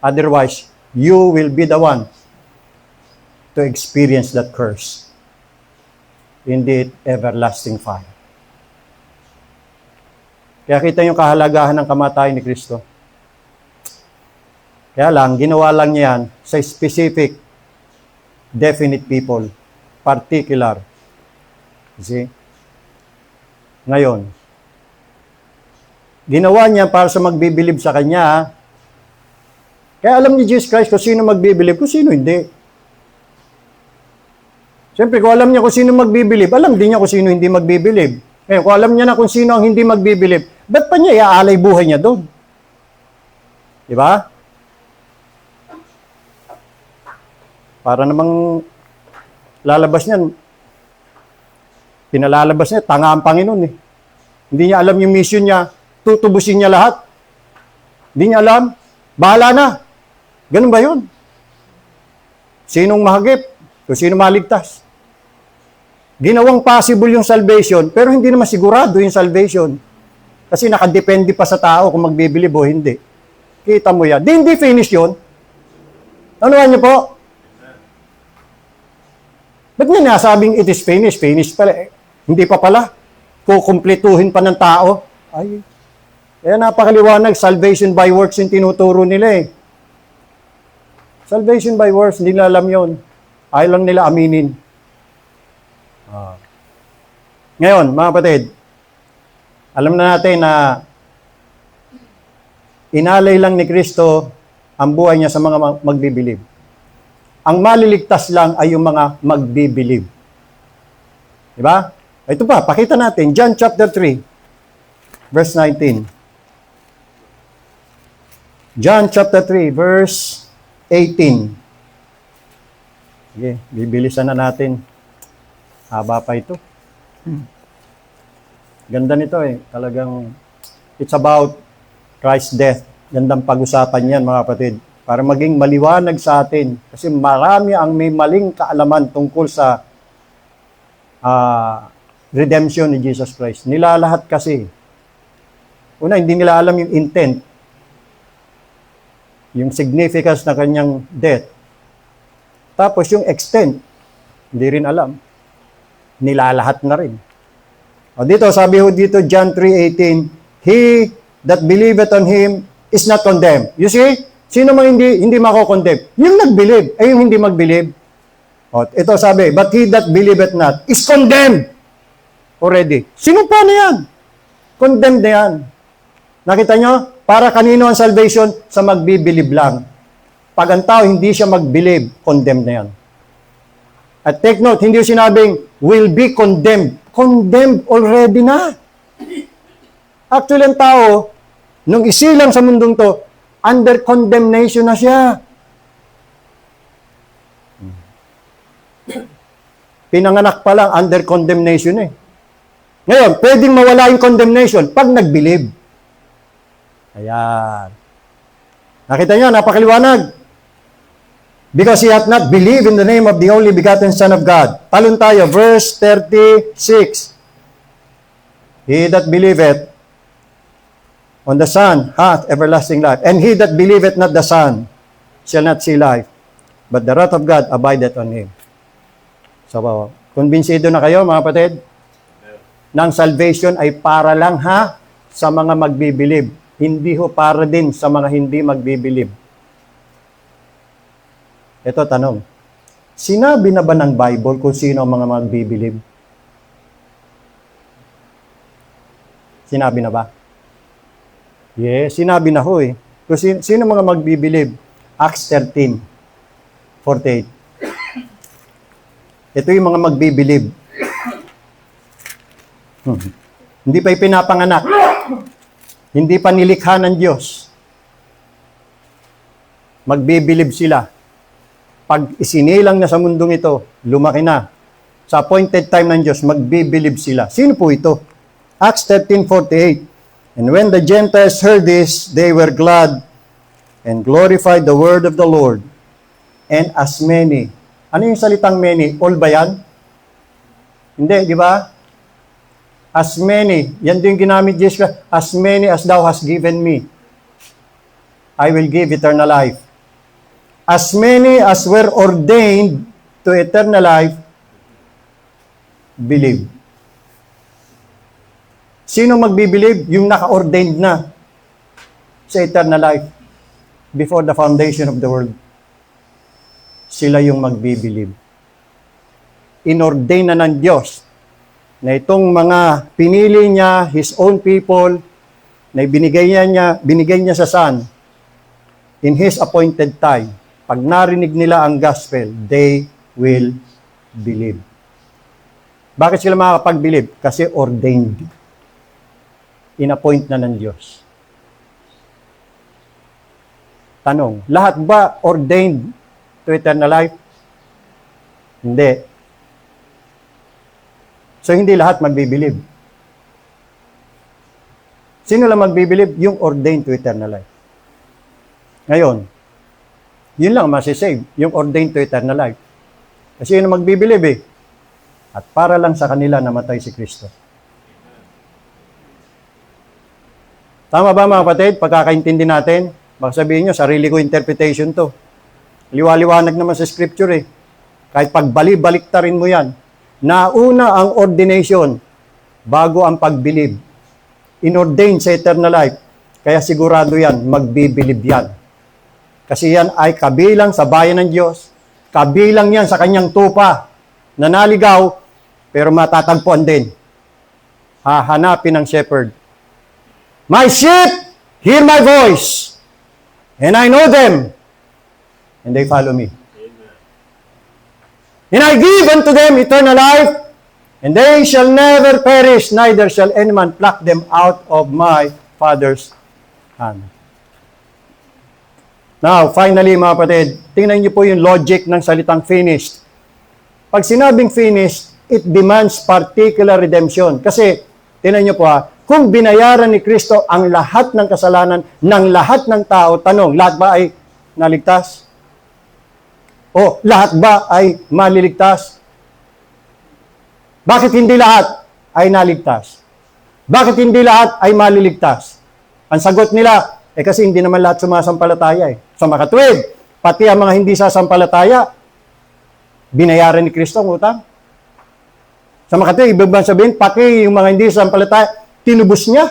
Otherwise, you will be the one to experience that curse in the everlasting fire. Kaya kita yung kahalagahan ng kamatayan ni Kristo. Kaya lang, ginawa lang niya yan sa specific, definite people, particular. See? Ngayon, ginawa niya para sa magbibilib sa Kanya. Kaya alam ni Jesus Christ kung sino magbibilib, kung sino hindi. Siyempre, kung alam niya kung sino magbibilib, alam din niya kung sino hindi magbibilib. Ngayon, kung alam niya na kung sino ang hindi magbibilib, ba't pa niya iaalay buhay niya doon? Di ba? Para namang lalabas niyan, pinalalabas niya, tanga ang Panginoon eh. Hindi niya alam yung mission niya, tutubusin niya lahat. Hindi niya alam, bahala na. Ganun ba yun? Sinong mahagip? Kung sino maligtas? Ginawang possible yung salvation, pero hindi naman sigurado yung salvation. Kasi nakadepende pa sa tao kung magbibilib o hindi. Kita mo yan. Hindi finish yun. Anuhan niyo po? Ba't niya nasabing it is finished? Finished pala. Hindi pa pala. Kukumpletuhin pa ng tao. Ay. Kaya napakaliwanag, salvation by works yung tinuturo nila eh. Salvation by works, hindi nila alam yun. Ayaw lang nila aminin. Ngayon, mga kapatid, alam na natin na inalay lang ni Kristo ang buhay niya sa mga magbibilib. Ang maliligtas lang ay yung mga magbibilib. Diba? Ito pa, pakita natin. John chapter 3, verse 19. John chapter 3, verse 18. Sige, bibilisan na natin. Haba pa ito. Ganda nito eh. Talagang, it's about Christ's death. Gandang pag-usapan yan, mga kapatid. Para maging maliwanag sa atin. Kasi marami ang may maling kaalaman tungkol sa redemption ni Jesus Christ. Nilalahat kasi. Una, hindi nila alam yung intent. Yung significance na kanyang death. Tapos yung extent. Hindi rin alam. Nilalahat na rin. O dito, sabi ho dito, John 3:18, He that believeth on Him is not condemned. You see? Sino mang hindi mako-condemn? Yung nag-believe, ay yung hindi mag-believe. O, ito sabi, but he that believeth not is condemned already. Sino pa na yan? Condemned na yan. Nakita nyo? Para kanino ang salvation? Sa magbibilib lang. Pag ang tao hindi siya mag-believe, condemned na yan. At take note, hindi yung sinabing, will be condemned. Condemned already na. Actually, ang tao, nung isilang sa mundong to, under condemnation na siya. Pinanganak pa lang, under condemnation eh. Ngayon, pwedeng mawala yung condemnation pag nag-believe. Ayan. Nakita nyo, napakaliwanag. Because he hath not believed in the name of the only begotten Son of God. Talon tayo, verse 36. He that believeth on the Son hath everlasting life. And he that believeth not the Son shall not see life, but the wrath of God abideth on him. So, konbinsido na kayo, mga kapatid? Nang salvation ay para lang ha sa mga magbibilib. Hindi ho para din sa mga hindi magbibilib. Ito tanong, sinabi na ba ng Bible kung sino ang mga magbibilib? Sinabi na ba? Yes, sinabi na ho eh. Kung sino mga magbibilib? Acts 13. 48. Ito yung mga magbibilib. Hindi pa ipinapanganak. Hindi pa nilikha ng Diyos. Magbibilib sila. Pag isinilang na sa mundong ito, lumaki na. Sa appointed time ng Diyos, magbibilib sila. Sino po ito? Acts 13:48. And when the Gentiles heard this, they were glad and glorified the word of the Lord. And as many. Ano yung salitang many? All ba yan? Hindi, di ba? As many. Yan din ginamit Jesus. As many as thou hast given me, I will give eternal life. As many as were ordained to eternal life, believe. Sino magbibilieve? Yung naka-ordained na sa eternal life before the foundation of the world. Sila yung magbibilieve. Inordain na ng Diyos na itong mga pinili niya, His own people, na binigay niya sa Son in His appointed time. Pag narinig nila ang gospel, they will believe. Bakit sila makakapag-believe? Kasi ordained. In-appoint na ng Diyos. Tanong, lahat ba ordained to eternal life? Hindi. So, hindi lahat magbibilib. Sino lang magbibilib? Yung ordained to eternal life. Ngayon, yun lang masisave, yung ordained to eternal life. Kasi yun ang magbibilib eh. At para lang sa kanila namatay si Kristo. Tama ba mga kapatid? Pagkakaintindi natin, baka sabihin nyo, sarili ko interpretation to. Liwaliwanag naman sa scripture eh. Kahit pagbalik-baliktarin mo yan. Nauna ang ordination bago ang pagbilib. Inordained sa eternal life. Kaya sigurado yan, magbibilib yan. Kasi yan ay kabilang sa bayan ng Diyos. Kabilang yan sa kanyang tupa na naligaw, pero matatagpuan din. Hahanapin ng shepherd. My sheep hear my voice, and I know them, and they follow me. And I give unto them eternal life, and they shall never perish, neither shall any man pluck them out of my Father's hand. Now, finally mga kapatid, tingnan niyo po yung logic ng salitang finished. Pag sinabing finished, it demands particular redemption. Kasi, tingnan niyo po kung binayaran ni Kristo ang lahat ng kasalanan ng lahat ng tao, tanong, lahat ba ay naligtas? O lahat ba ay maliligtas? Bakit hindi lahat ay naligtas? Bakit hindi lahat ay maliligtas? Ang sagot nila, kasi hindi naman lahat sumasampalataya eh. Sa makatwid, pati ang mga hindi sasampalataya, binayaran ni Kristo ang utang. Sa makatwid, ibig sabihin, pati yung mga hindi sasampalataya, tinubos niya.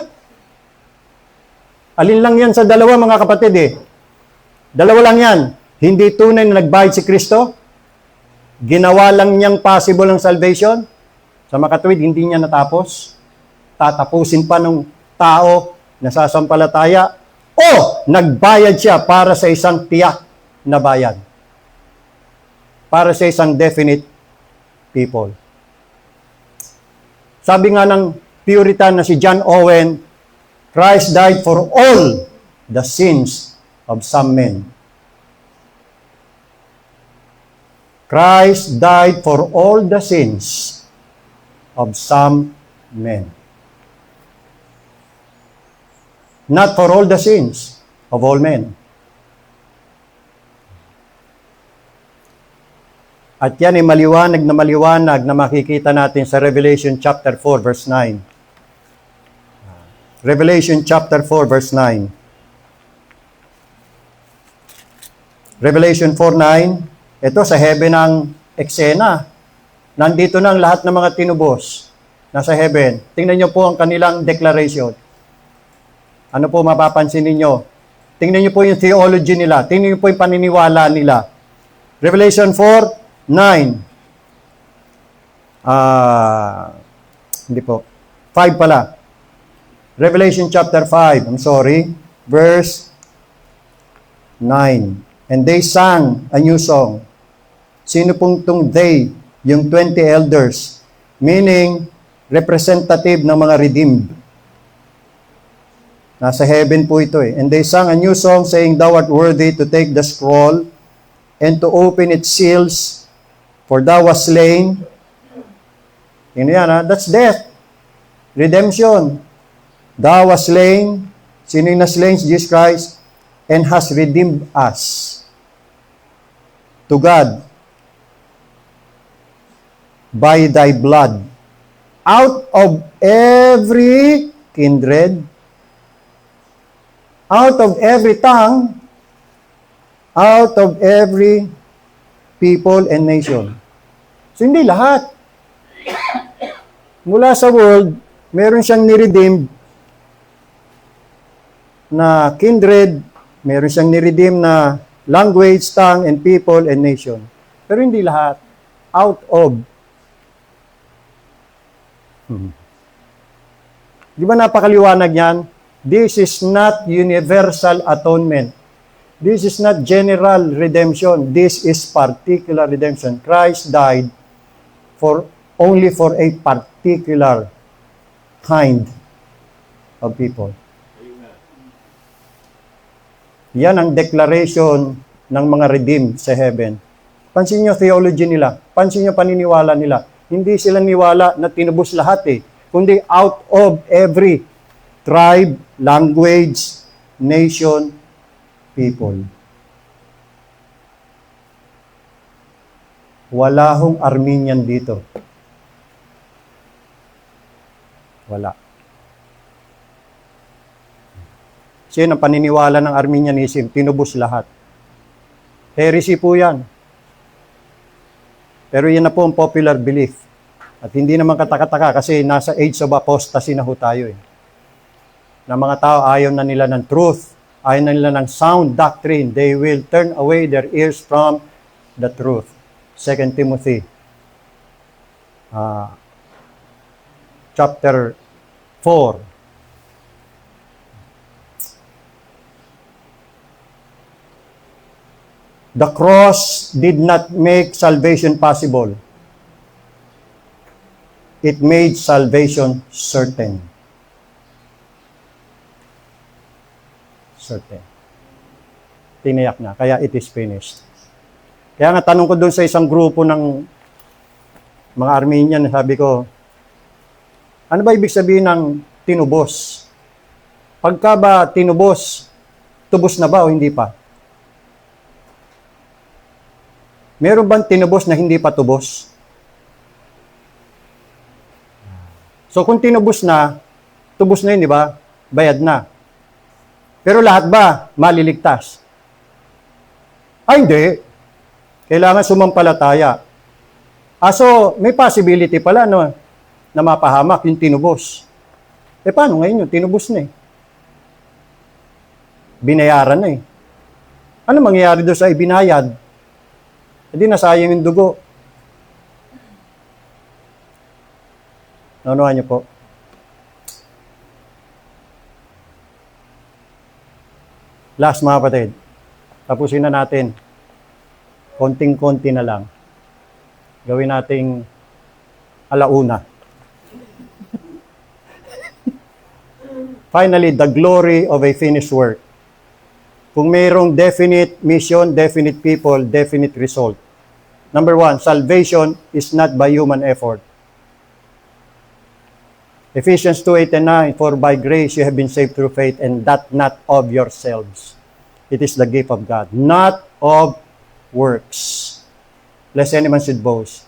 Alin lang yan sa dalawa mga kapatid eh. Dalawa lang yan. Hindi tunay na nagbayad si Kristo. Ginawa lang niyang possible ang salvation. Sa makatwid, hindi niya natapos. Tatapusin pa ng tao na sasampalataya. O nagbayad siya para sa isang tiyak na bayan. Para sa isang definite people. Sabi nga ng Puritan na si John Owen, Christ died for all the sins of some men. Christ died for all the sins of some men. Not for all the sins of all men. At yan ay maliwanag na makikita natin sa Revelation chapter 4 verse 9. Revelation chapter 4 verse 9. Revelation 4:9, ito sa heaven ang eksena. Nandito na ang lahat ng mga tinubos. Nasa heaven. Tingnan niyo po ang kanilang declaration. Ano po mapapansin ninyo? Tingnan niyo po yung theology nila. Tingnan niyo po yung paniniwala nila. Revelation 4:9. Hindi po. 5 pala. Revelation chapter 5. I'm sorry. Verse 9. And they sang a new song. Sino pong tong they? Yung 20 elders. Meaning, representative ng mga redeemed. Nasa heaven po ito eh. And they sang a new song saying, Thou art worthy to take the scroll and to open its seals, for thou was slain. Yun yan ha, that's death. Redemption. Thou was slain. Sino yung na-slain? Jesus Christ. And has redeemed us to God by thy blood out of every kindred, out of every tongue, out of every people and nation. So hindi lahat. Mula sa world, meron siyang niredeem na kindred, meron siyang niredeem na language, tongue, and people, and nation. Pero hindi lahat. Out of. Di ba napakaliwanag yan? This is not universal atonement. This is not general redemption. This is particular redemption. Christ died only for a particular kind of people. Yan ang declaration ng mga redeemed sa heaven. Pansin nyo theology nila. Pansin nyo paniniwala nila. Hindi sila niwala na tinubos lahat eh. Kundi out of every tribe, language, nation, people. Wala hong Armenian dito. Wala. Yan ang paniniwala ng Arminianism, tinubos lahat. Heresy po yan. Pero yan na po ang popular belief. At hindi naman kataka-taka kasi nasa age of apostasy na ho tayo eh. Na mga tao ayaw na nila ng truth, ayaw na nila ng sound doctrine. They will turn away their ears from the truth. 2 Timothy chapter 4. The cross did not make salvation possible. It made salvation certain. Certain. Tiniyak na. Kaya it is finished. Kaya nga tanong ko doon sa isang grupo ng mga Armenian, sabi ko, ano ba ibig sabihin ng tinubos? Pagka ba tinubos, tubos na ba o hindi pa? Meron bang tinubos na hindi pa tubos? So kung tinubos na, tubos na yun, di ba? Bayad na. Pero lahat ba maliligtas? Ay, hindi. Kailangan sumampalataya. So may possibility pala no, na mapahamak yung tinubos. Paano ngayon yung tinubos na eh? Binayaran na eh. Ano mangyayari doon sa ibinayad? Hindi nasayang yung dugo. Naunawan niyo po. Last mga kapatid. Tapusin na natin. Konting-konti na lang. Gawin nating alauna. Finally, the glory of a finished work. Kung mayroong definite mission, definite people, definite result. Number 1, salvation is not by human effort. Ephesians 2:8 and 9, for by grace you have been saved through faith, and that not of yourselves. It is the gift of God, not of works, lest any man should boast.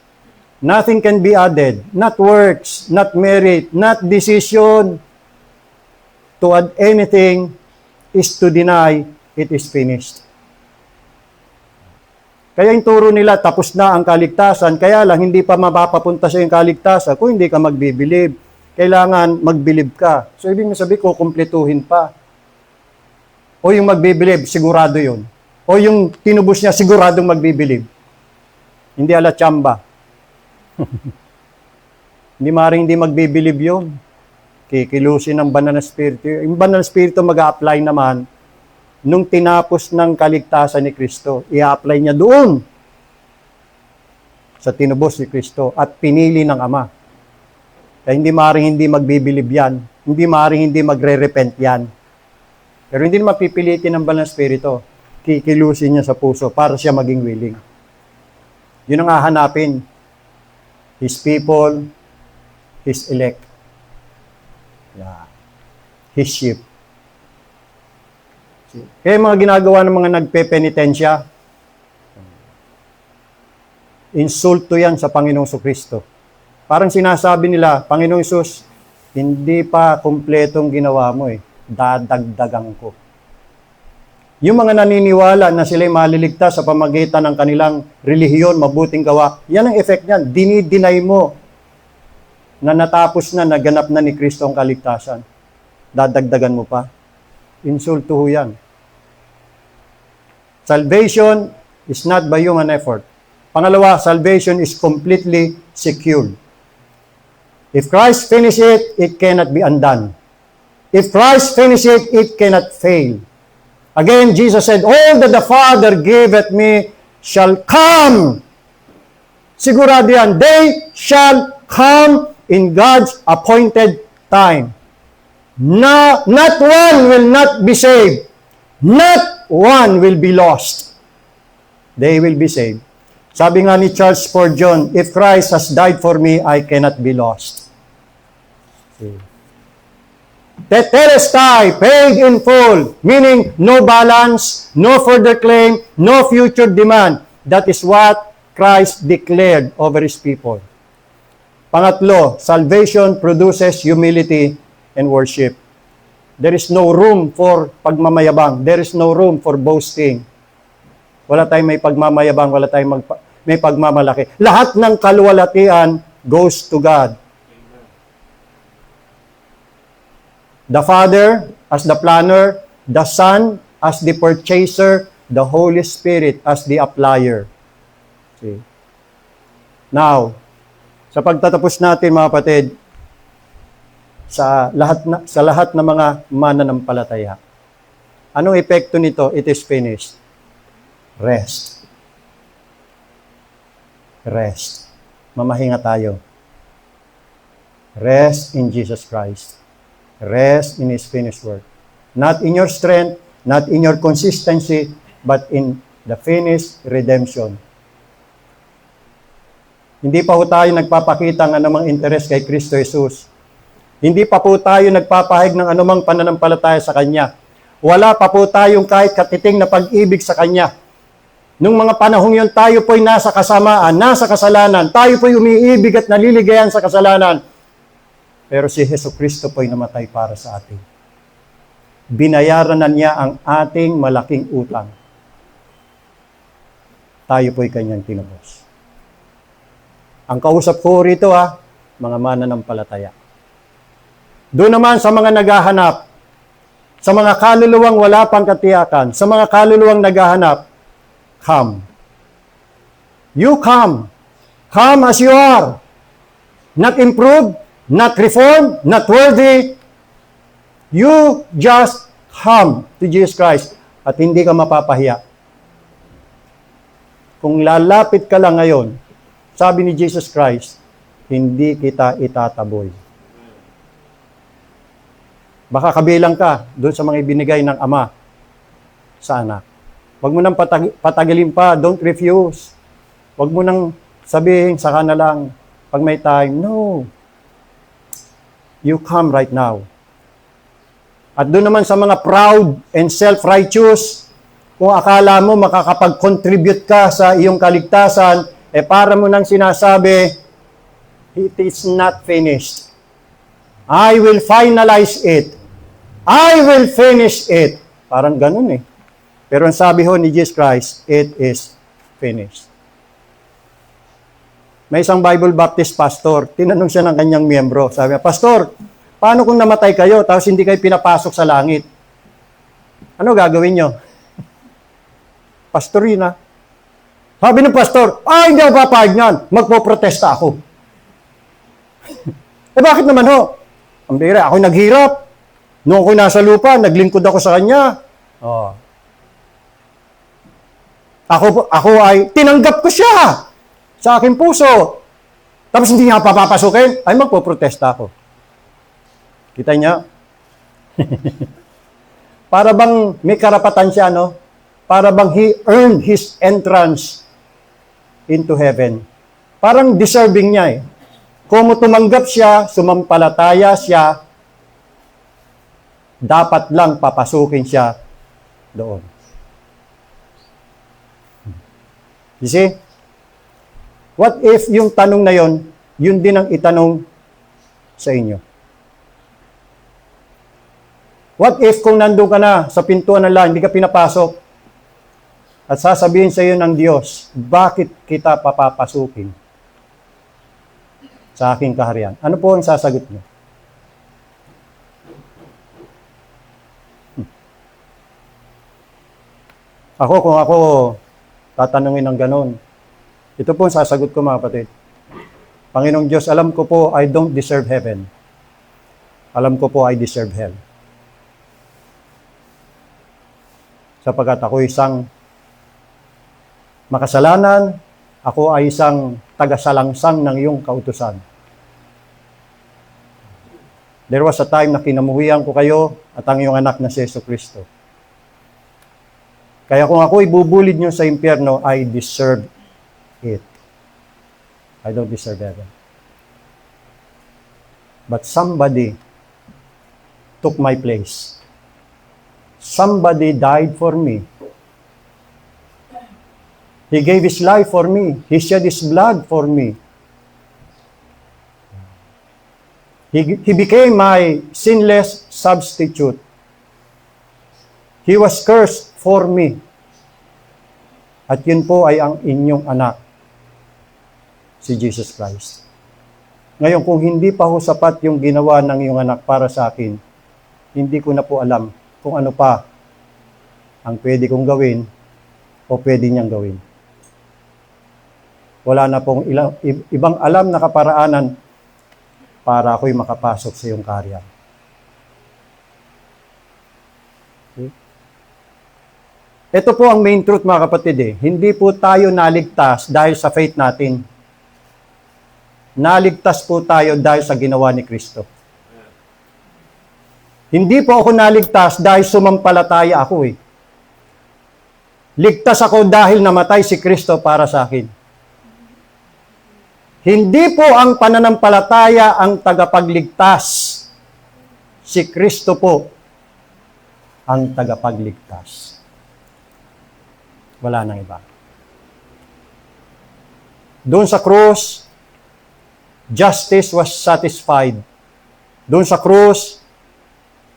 Nothing can be added, not works, not merit, not decision. To add anything is to deny it is finished. Kaya yung turo nila, tapos na ang kaligtasan, kaya lang hindi pa mapapapunta sa yung kaligtasan kung hindi ka magbibilib. Kailangan magbilib ka. So, ibig sabihin ko, kumpletuhin pa. O yung magbibilib, sigurado yun. O yung tinubos niya, siguradong magbibilib. Hindi ala tsamba. Hindi maaaring hindi magbibilib yun. Kikilusin ng banal na spirito. Yung banal na spirito mag-a-apply naman nung tinapos ng kaligtasan ni Kristo. I-apply niya doon. sa tinubos ni Kristo at pinili ng Ama. Kaya hindi maaaring hindi magbibilib yan. Hindi maaaring hindi magre-repent yan. Pero hindi naman pipilitin ng Banal na Espiritu. Kikilusin niya sa puso para siya maging willing. Yun ang hahanapin. His people, His elect. Yeah. His sheep. Kaya mga ginagawa ng mga nagpepenitensya, insulto yan sa Panginoong Kristo. Parang sinasabi nila, Panginoong Isus, hindi pa kumpletong ginawa mo eh. Dadagdagan ko. Yung mga naniniwala na sila'y maliligtas sa pamagitan ng kanilang relihiyon, mabuting gawa, yan ang effect niyan. Dinideny mo na natapos na, naganap na ni Kristo ang kaligtasan. Dadagdagan mo pa. Insulto ho yan. Salvation is not by human effort. Pangalawa, salvation is completely secured. If Christ finish it, it cannot be undone. If Christ finish it, it cannot fail. Again, Jesus said, all that the Father giveth me shall come. Sigurado yan, they shall come in God's appointed time. No, not one will not be saved. Not one will be lost. They will be saved. Sabi nga ni Charles Spurgeon, if Christ has died for me, I cannot be lost. Tetelestai, paid in full, meaning no balance, no further claim, no future demand. That is what Christ declared over His people. Pangatlo, salvation produces humility and worship. There is no room for pagmamayabang. There is no room for boasting. Wala tayong may pagmamayabang, wala tayong may pagmamalaki. Lahat ng kaluwalhatian goes to God. The Father as the planner, the Son as the purchaser, the Holy Spirit as the applier. See? Now, sa pagtatapos natin mga kapatid, sa lahat ng mga mananampalataya, anong epekto nito? It is finished. Rest. Rest. Mamahinga tayo. Rest in Jesus Christ. Rest in His finished work. Not in your strength, not in your consistency, but in the finished redemption. Hindi pa po tayo nagpapakita ng anumang interes kay Kristo Jesus. Hindi pa po tayo nagpapahayag ng anumang pananampalataya sa Kanya. Wala pa po tayong kahit katiting na pag-ibig sa Kanya. Nung mga panahong yun, tayo po'y nasa kasamaan, nasa kasalanan. Tayo po'y umiibig at naliligayan sa kasalanan. Pero si Jesucristo po'y namatay para sa atin. Binayaran na niya ang ating malaking utang. Tayo po'y kanyang tinubos. Ang kausap ko rito mga mananampalataya. Doon naman sa mga naghahanap, sa mga kaluluwang wala pang katiyakan, sa mga kaluluwang naghahanap, come. You come. Come as you are. Not improved, not reformed, not worthy. You just come to Jesus Christ at hindi ka mapapahiya. Kung lalapit ka lang ngayon, sabi ni Jesus Christ, hindi kita itataboy. Baka kabilang ka doon sa mga ibinigay ng Ama sa anak. Huwag mo nang patagalin pa, don't refuse. Huwag mo nang sabihin, saka na lang, pag may time. No. You come right now. At doon naman sa mga proud and self-righteous, kung akala mo makakapag-contribute ka sa iyong kaligtasan, para mo nang sinasabi, it is not finished. I will finalize it. I will finish it. Parang ganun eh. Pero ang sabi ho ni Jesus Christ, it is finished. May isang Bible Baptist pastor, tinanong siya ng kanyang miyembro. Sabi niya, Pastor, paano kung namatay kayo tapos hindi kayo pinapasok sa langit? Ano gagawin nyo? Pastor yun Sabi ng pastor, hindi ako papayag niyan. Magpo-protesta ako. Bakit naman ho? Ang bira, ako'y naghirap. Noong ako'y nasa lupa, naglingkod ako sa kanya. Ako ay tinanggap ko siya. sa aking puso. Tapos hindi niya papapasukin, ay magpoprotesta ako. Kita niya? Para bang may karapatan siya, no? Para bang he earned his entrance into heaven. Parang deserving niya eh. Kung tumanggap siya, sumampalataya siya, dapat lang papasukin siya doon. You see? What if yung tanong na yon, yun din ang itanong sa inyo? What if kung nandun ka na sa pintuan ng langit, hindi ka pinapasok, at sasabihin sa iyo ng Diyos, bakit kita papapasukin sa aking kaharian? Ano po ang sasagot niyo? Kung ako tatanungin ng ganon, ito po ang sasagot ko mga kapatid. Panginoong Diyos, alam ko po I don't deserve heaven. Alam ko po I deserve hell. Sapagkat ako isang makasalanan, ako ay isang tagasalangsang ng iyong kautusan. There was a time na kinamuhian ko kayo at ang iyong anak na si Jesucristo. Kaya kung ako ibubulid nyo sa impyerno, I deserve it. I don't deserve heaven. But somebody took my place. Somebody died for me. He gave his life for me. He shed his blood for me. He became my sinless substitute. He was cursed for me. At yun po ay ang inyong anak, si Jesus Christ. Ngayon, kung hindi pa ho sapat yung ginawa ng iyong anak para sa akin, hindi ko na po alam kung ano pa ang pwede kong gawin o pwede niyang gawin. Wala na pong ibang alam na kaparaanan para ako'y makapasok sa iyong kaharian. Okay? Ito po ang main truth mga kapatid eh. Hindi po tayo naligtas dahil sa faith natin. Naligtas po tayo dahil sa ginawa ni Kristo. Hindi po ako naligtas dahil sumampalataya ako eh. Ligtas ako dahil namatay si Kristo para sa akin. Hindi po ang pananampalataya ang tagapagligtas. Si Kristo po ang tagapagligtas. Wala nang iba. Doon sa krus, justice was satisfied. Doon sa krus,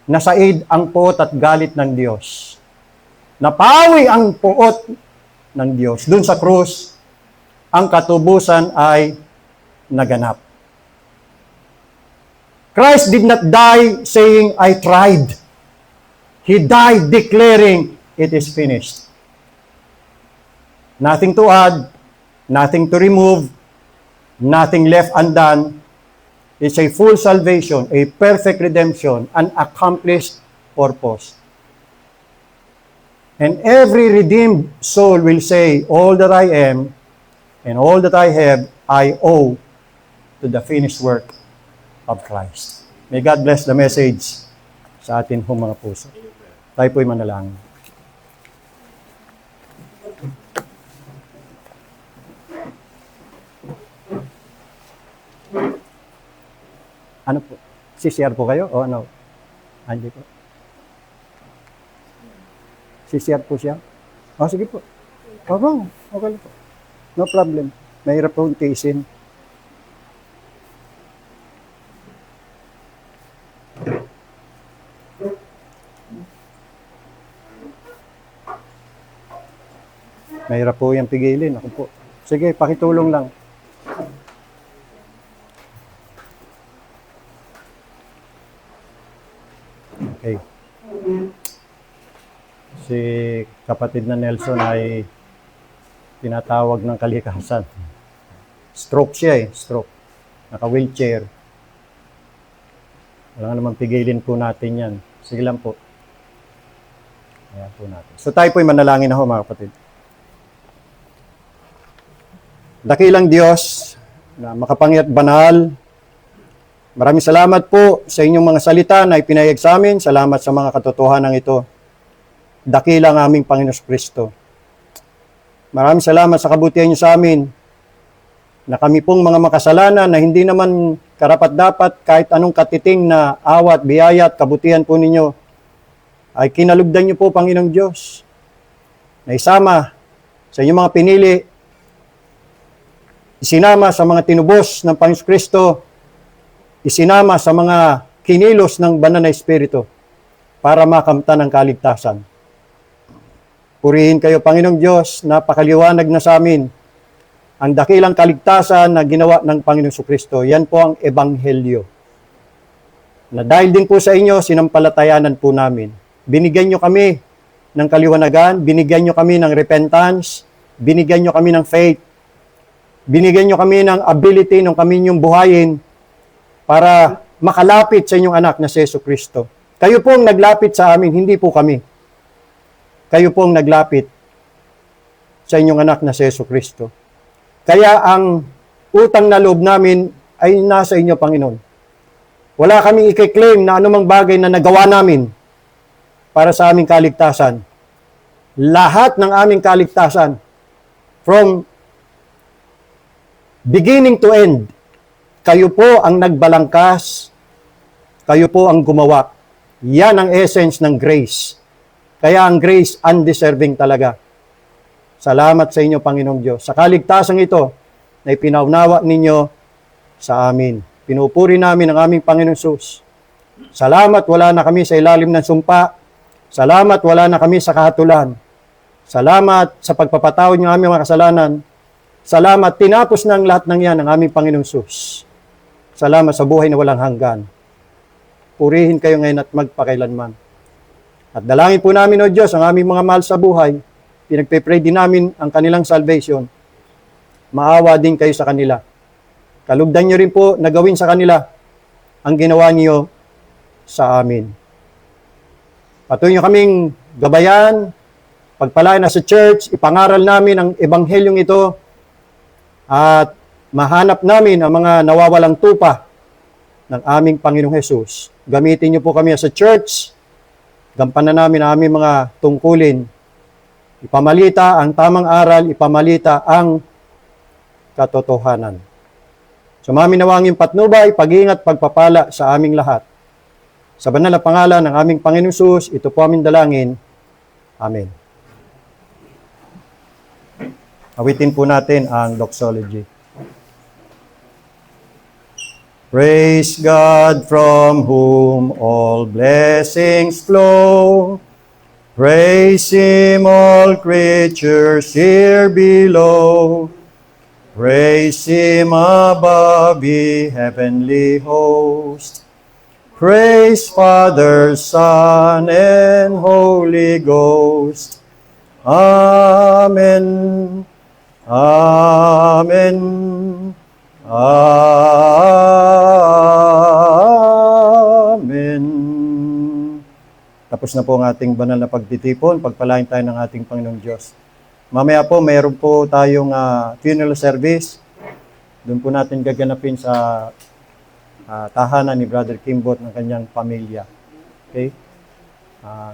nasaid ang puot at galit ng Diyos. Napawi ang puot ng Diyos. Doon sa krus, ang katubusan ay naganap. Christ did not die saying, I tried. He died declaring, it is finished. Nothing to add, nothing to remove, nothing left undone. It's a full salvation, a perfect redemption, an accomplished purpose. And every redeemed soul will say, all that I am and all that I have, I owe to the finished work of Christ. May God bless the message sa atin pong mga puso. Tayo po'y manalangin. Ano po? CCR po kayo? O ano? Hindi po. CCR po siya? O, sige po. Oo, okay po. No problem. Mahirap po tiisin. Mahirap po yung pigilin. Ako po. Sige, pakitulong lang. Okay. Si kapatid na Nelson ay tinatawag ng kalikasan. Stroke siya eh, stroke. Naka-wheelchair. Wala naman pigilin po natin yan. Sige lang po. Ayan po natin. So tayo po'y manalangin ako mga kapatid. Dakilang Diyos na makapangyat banal, maraming salamat po sa inyong mga salita na ipinahayag sa amin. Salamat sa mga katotohanan ito. Dakilang aming Panginoon Kristo. Maraming salamat sa kabutihan niyo sa amin na kami pong mga makasalanan na hindi naman karapat-dapat kahit anong katiting na awat, biyaya at kabutihan po ninyo ay kinalugdan niyo po, Panginoong Diyos, na isama sa inyong mga pinili, isinama sa mga tinubos ng Panginoon Kristo, isinama sa mga kinilos ng Banal na Espiritu para makamtan ang kaligtasan. Purihin kayo, Panginoong Diyos, napakaliwanag na sa amin ang dakilang kaligtasan na ginawa ng Panginoong Kristo. Yan po ang Ebanghelyo. Na dahil din po sa inyo, sinampalatayanan po namin. Binigyan nyo kami ng kaliwanagan, binigyan nyo kami ng repentance, binigyan nyo kami ng faith, binigyan nyo kami ng ability ng kami nyong buhayin para makalapit sa inyong anak na si Yesu Kristo. Kayo po ang naglapit sa amin, hindi po kami. Kayo po ang naglapit sa inyong anak na si Yesu Kristo. Kaya ang utang na loob namin ay nasa inyo, Panginoon. Wala kaming i-claim na anumang bagay na nagawa namin para sa aming kaligtasan. Lahat ng aming kaligtasan, from beginning to end, kayo po ang nagbalangkas, kayo po ang gumawa. Yan ang essence ng grace. Kaya ang grace, undeserving talaga. Salamat sa inyo, Panginoong Diyos. Sa kaligtasan ito, na ipinaunawa ninyo sa amin. Pinupuri namin ang aming Panginoong Sus. Salamat, wala na kami sa ilalim ng sumpa. Salamat, wala na kami sa kahatulan. Salamat sa pagpapatawad ng aming mga kasalanan. Salamat, tinapos na ang lahat ng yan ng aming Panginoong Sus. Salamat sa buhay na walang hanggan. Purihin kayo ngayon at magpakailanman. At dalangin po namin, O Diyos, ang aming mga mahal sa buhay. Pinagpe-pray din namin ang kanilang salvation. Maawa din kayo sa kanila. Kalugdan nyo rin po na gawin sa kanila ang ginawa niyo sa amin. Patuloy nyo kaming gabayan, pagpalain na sa church, ipangaral namin ang ebanghelyong ito at mahanap namin ang mga nawawalang tupa ng aming Panginoong Hesus. Gamitin niyo po kami sa church, gampanan namin ang aming mga tungkulin, ipamalita ang tamang aral, ipamalita ang katotohanan. Sumami nawangin patnubay, pag-iingat, pagpapala sa aming lahat. Sa banal na pangalan ng aming Panginoong Hesus, ito po aming dalangin. Amen. Awitin po natin ang doxology. Praise God from whom all blessings flow. Praise Him, all creatures here below. Praise Him above the heavenly host. Praise Father, Son, and Holy Ghost. Amen. Amen. Amen. Tapos na po ang ating banal na pagtitipon. Pagpalain tayo ng ating Panginoong Diyos. Mamaya po, mayroon po tayong funeral service. Doon po natin gaganapin sa tahanan ni Brother Kimbo at ng kanyang pamilya. Okay?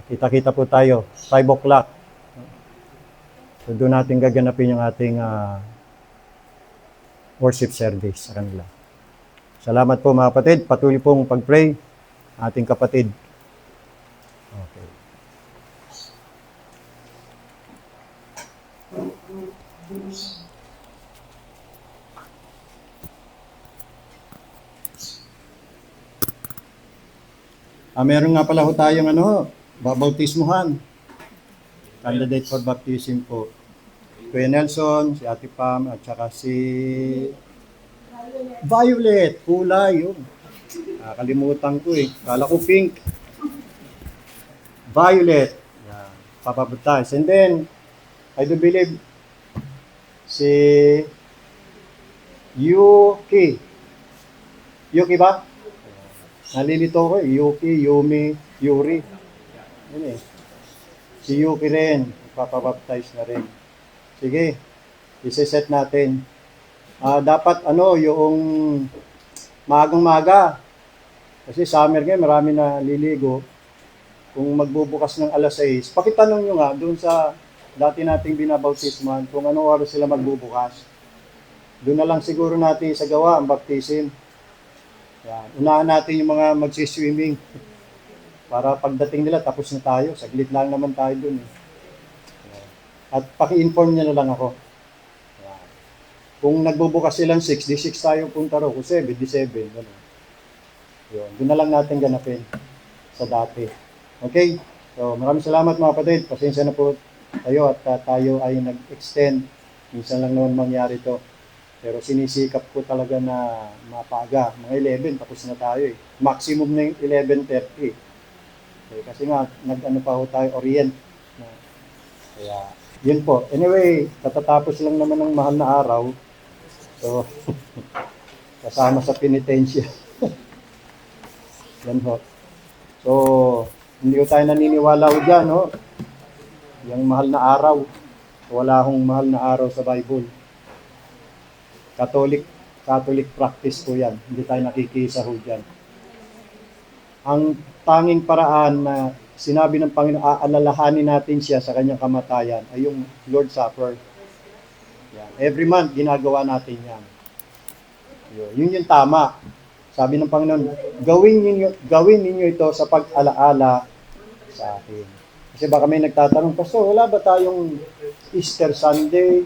Kita-kita po tayo, 5 o'clock. So doon natin gaganapin yung ating worship service sa kanila. Salamat po mga kapatid. Patuloy pong pag-pray ating kapatid. Okay. Meron nga pala ho tayong babautismuhan. Candidate for baptism po. Kuya Nelson, si Ate Pam, at saka si Violet. Kulay yun. Nakalimutan ko eh. Kala ko pink. Violet. Yeah. Papabaptize. And then, I do believe si Yuki. Yuki ba? Nalilito ko eh. Yuki, Yumi, Yuri. Yan eh. Si Yuki rin. Papabaptize na rin. Sige. Isi-set natin. Dapat yung magang-maga. Kasi summer ngayon, marami na liligo. Kung magbubukas ng alas 6, pakitanong nyo nga doon sa dati nating binabautisman kung anong oras sila magbubukas. Doon na lang siguro natin sa gawa ang baptism. Yan. Unahan natin yung mga magsiswimming. Para pagdating nila, tapos na tayo. Saglit lang naman tayo doon. At paki-inform nyo na lang ako. Yan. Kung nagbubukas silang 6, di 6 tayo punta ro. Kung 7, di 7. Ganun. Yun. Doon na lang natin ganapin sa dati. Okay? So, maraming salamat mga kapatid. Pasensya na po tayo at tayo ay nag-extend. Minsan lang naman mangyari to. Pero sinisikap ko talaga na mapaga. Mga 11, tapos na tayo eh. Maximum na yung 11:30. Okay, kasi nga, nag-ano pa ho tayo, orient. Kaya, yun po. Anyway, katatapos lang naman ng mahal na araw. So, kasama sa penitensya. Yan ho. So, hindi ko tayo naniniwala ho dyan, no? Yung mahal na araw. Wala akong mahal na araw sa Bible. Catholic practice po yan. Hindi tayo nakikisa ho dyan. Ang tanging paraan na sinabi ng Panginoon, aalalahanin natin siya sa kanyang kamatayan ay yung Lord's Supper. Yan. Every month, ginagawa natin yan. Yun yung tama. Sabi ng Panginoon, gawin ninyo ito sa pag-alaala sa akin. Kasi baka may nagtatanong, Pastor, wala ba tayong Easter Sunday?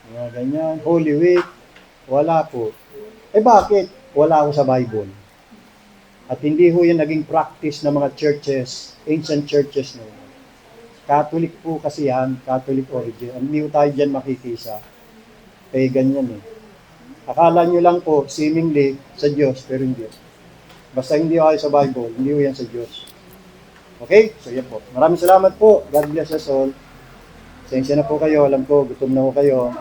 Mga ganyan, Holy Week? Wala po. Bakit? Wala ako sa Bible. At hindi ho yan naging practice ng mga churches, ancient churches na yun. Catholic po kasi yan, Catholic origin. Hindi ho tayo dyan makikisa. Pagan yan eh. Akala nyo lang po, seemingly, sa Diyos, pero hindi. Basta hindi kayo sa Bible, hindi yan sa Diyos. Okay? So yan po. Maraming salamat po. God bless us all. Pasensya na po kayo. Alam ko, gutom na po kayo.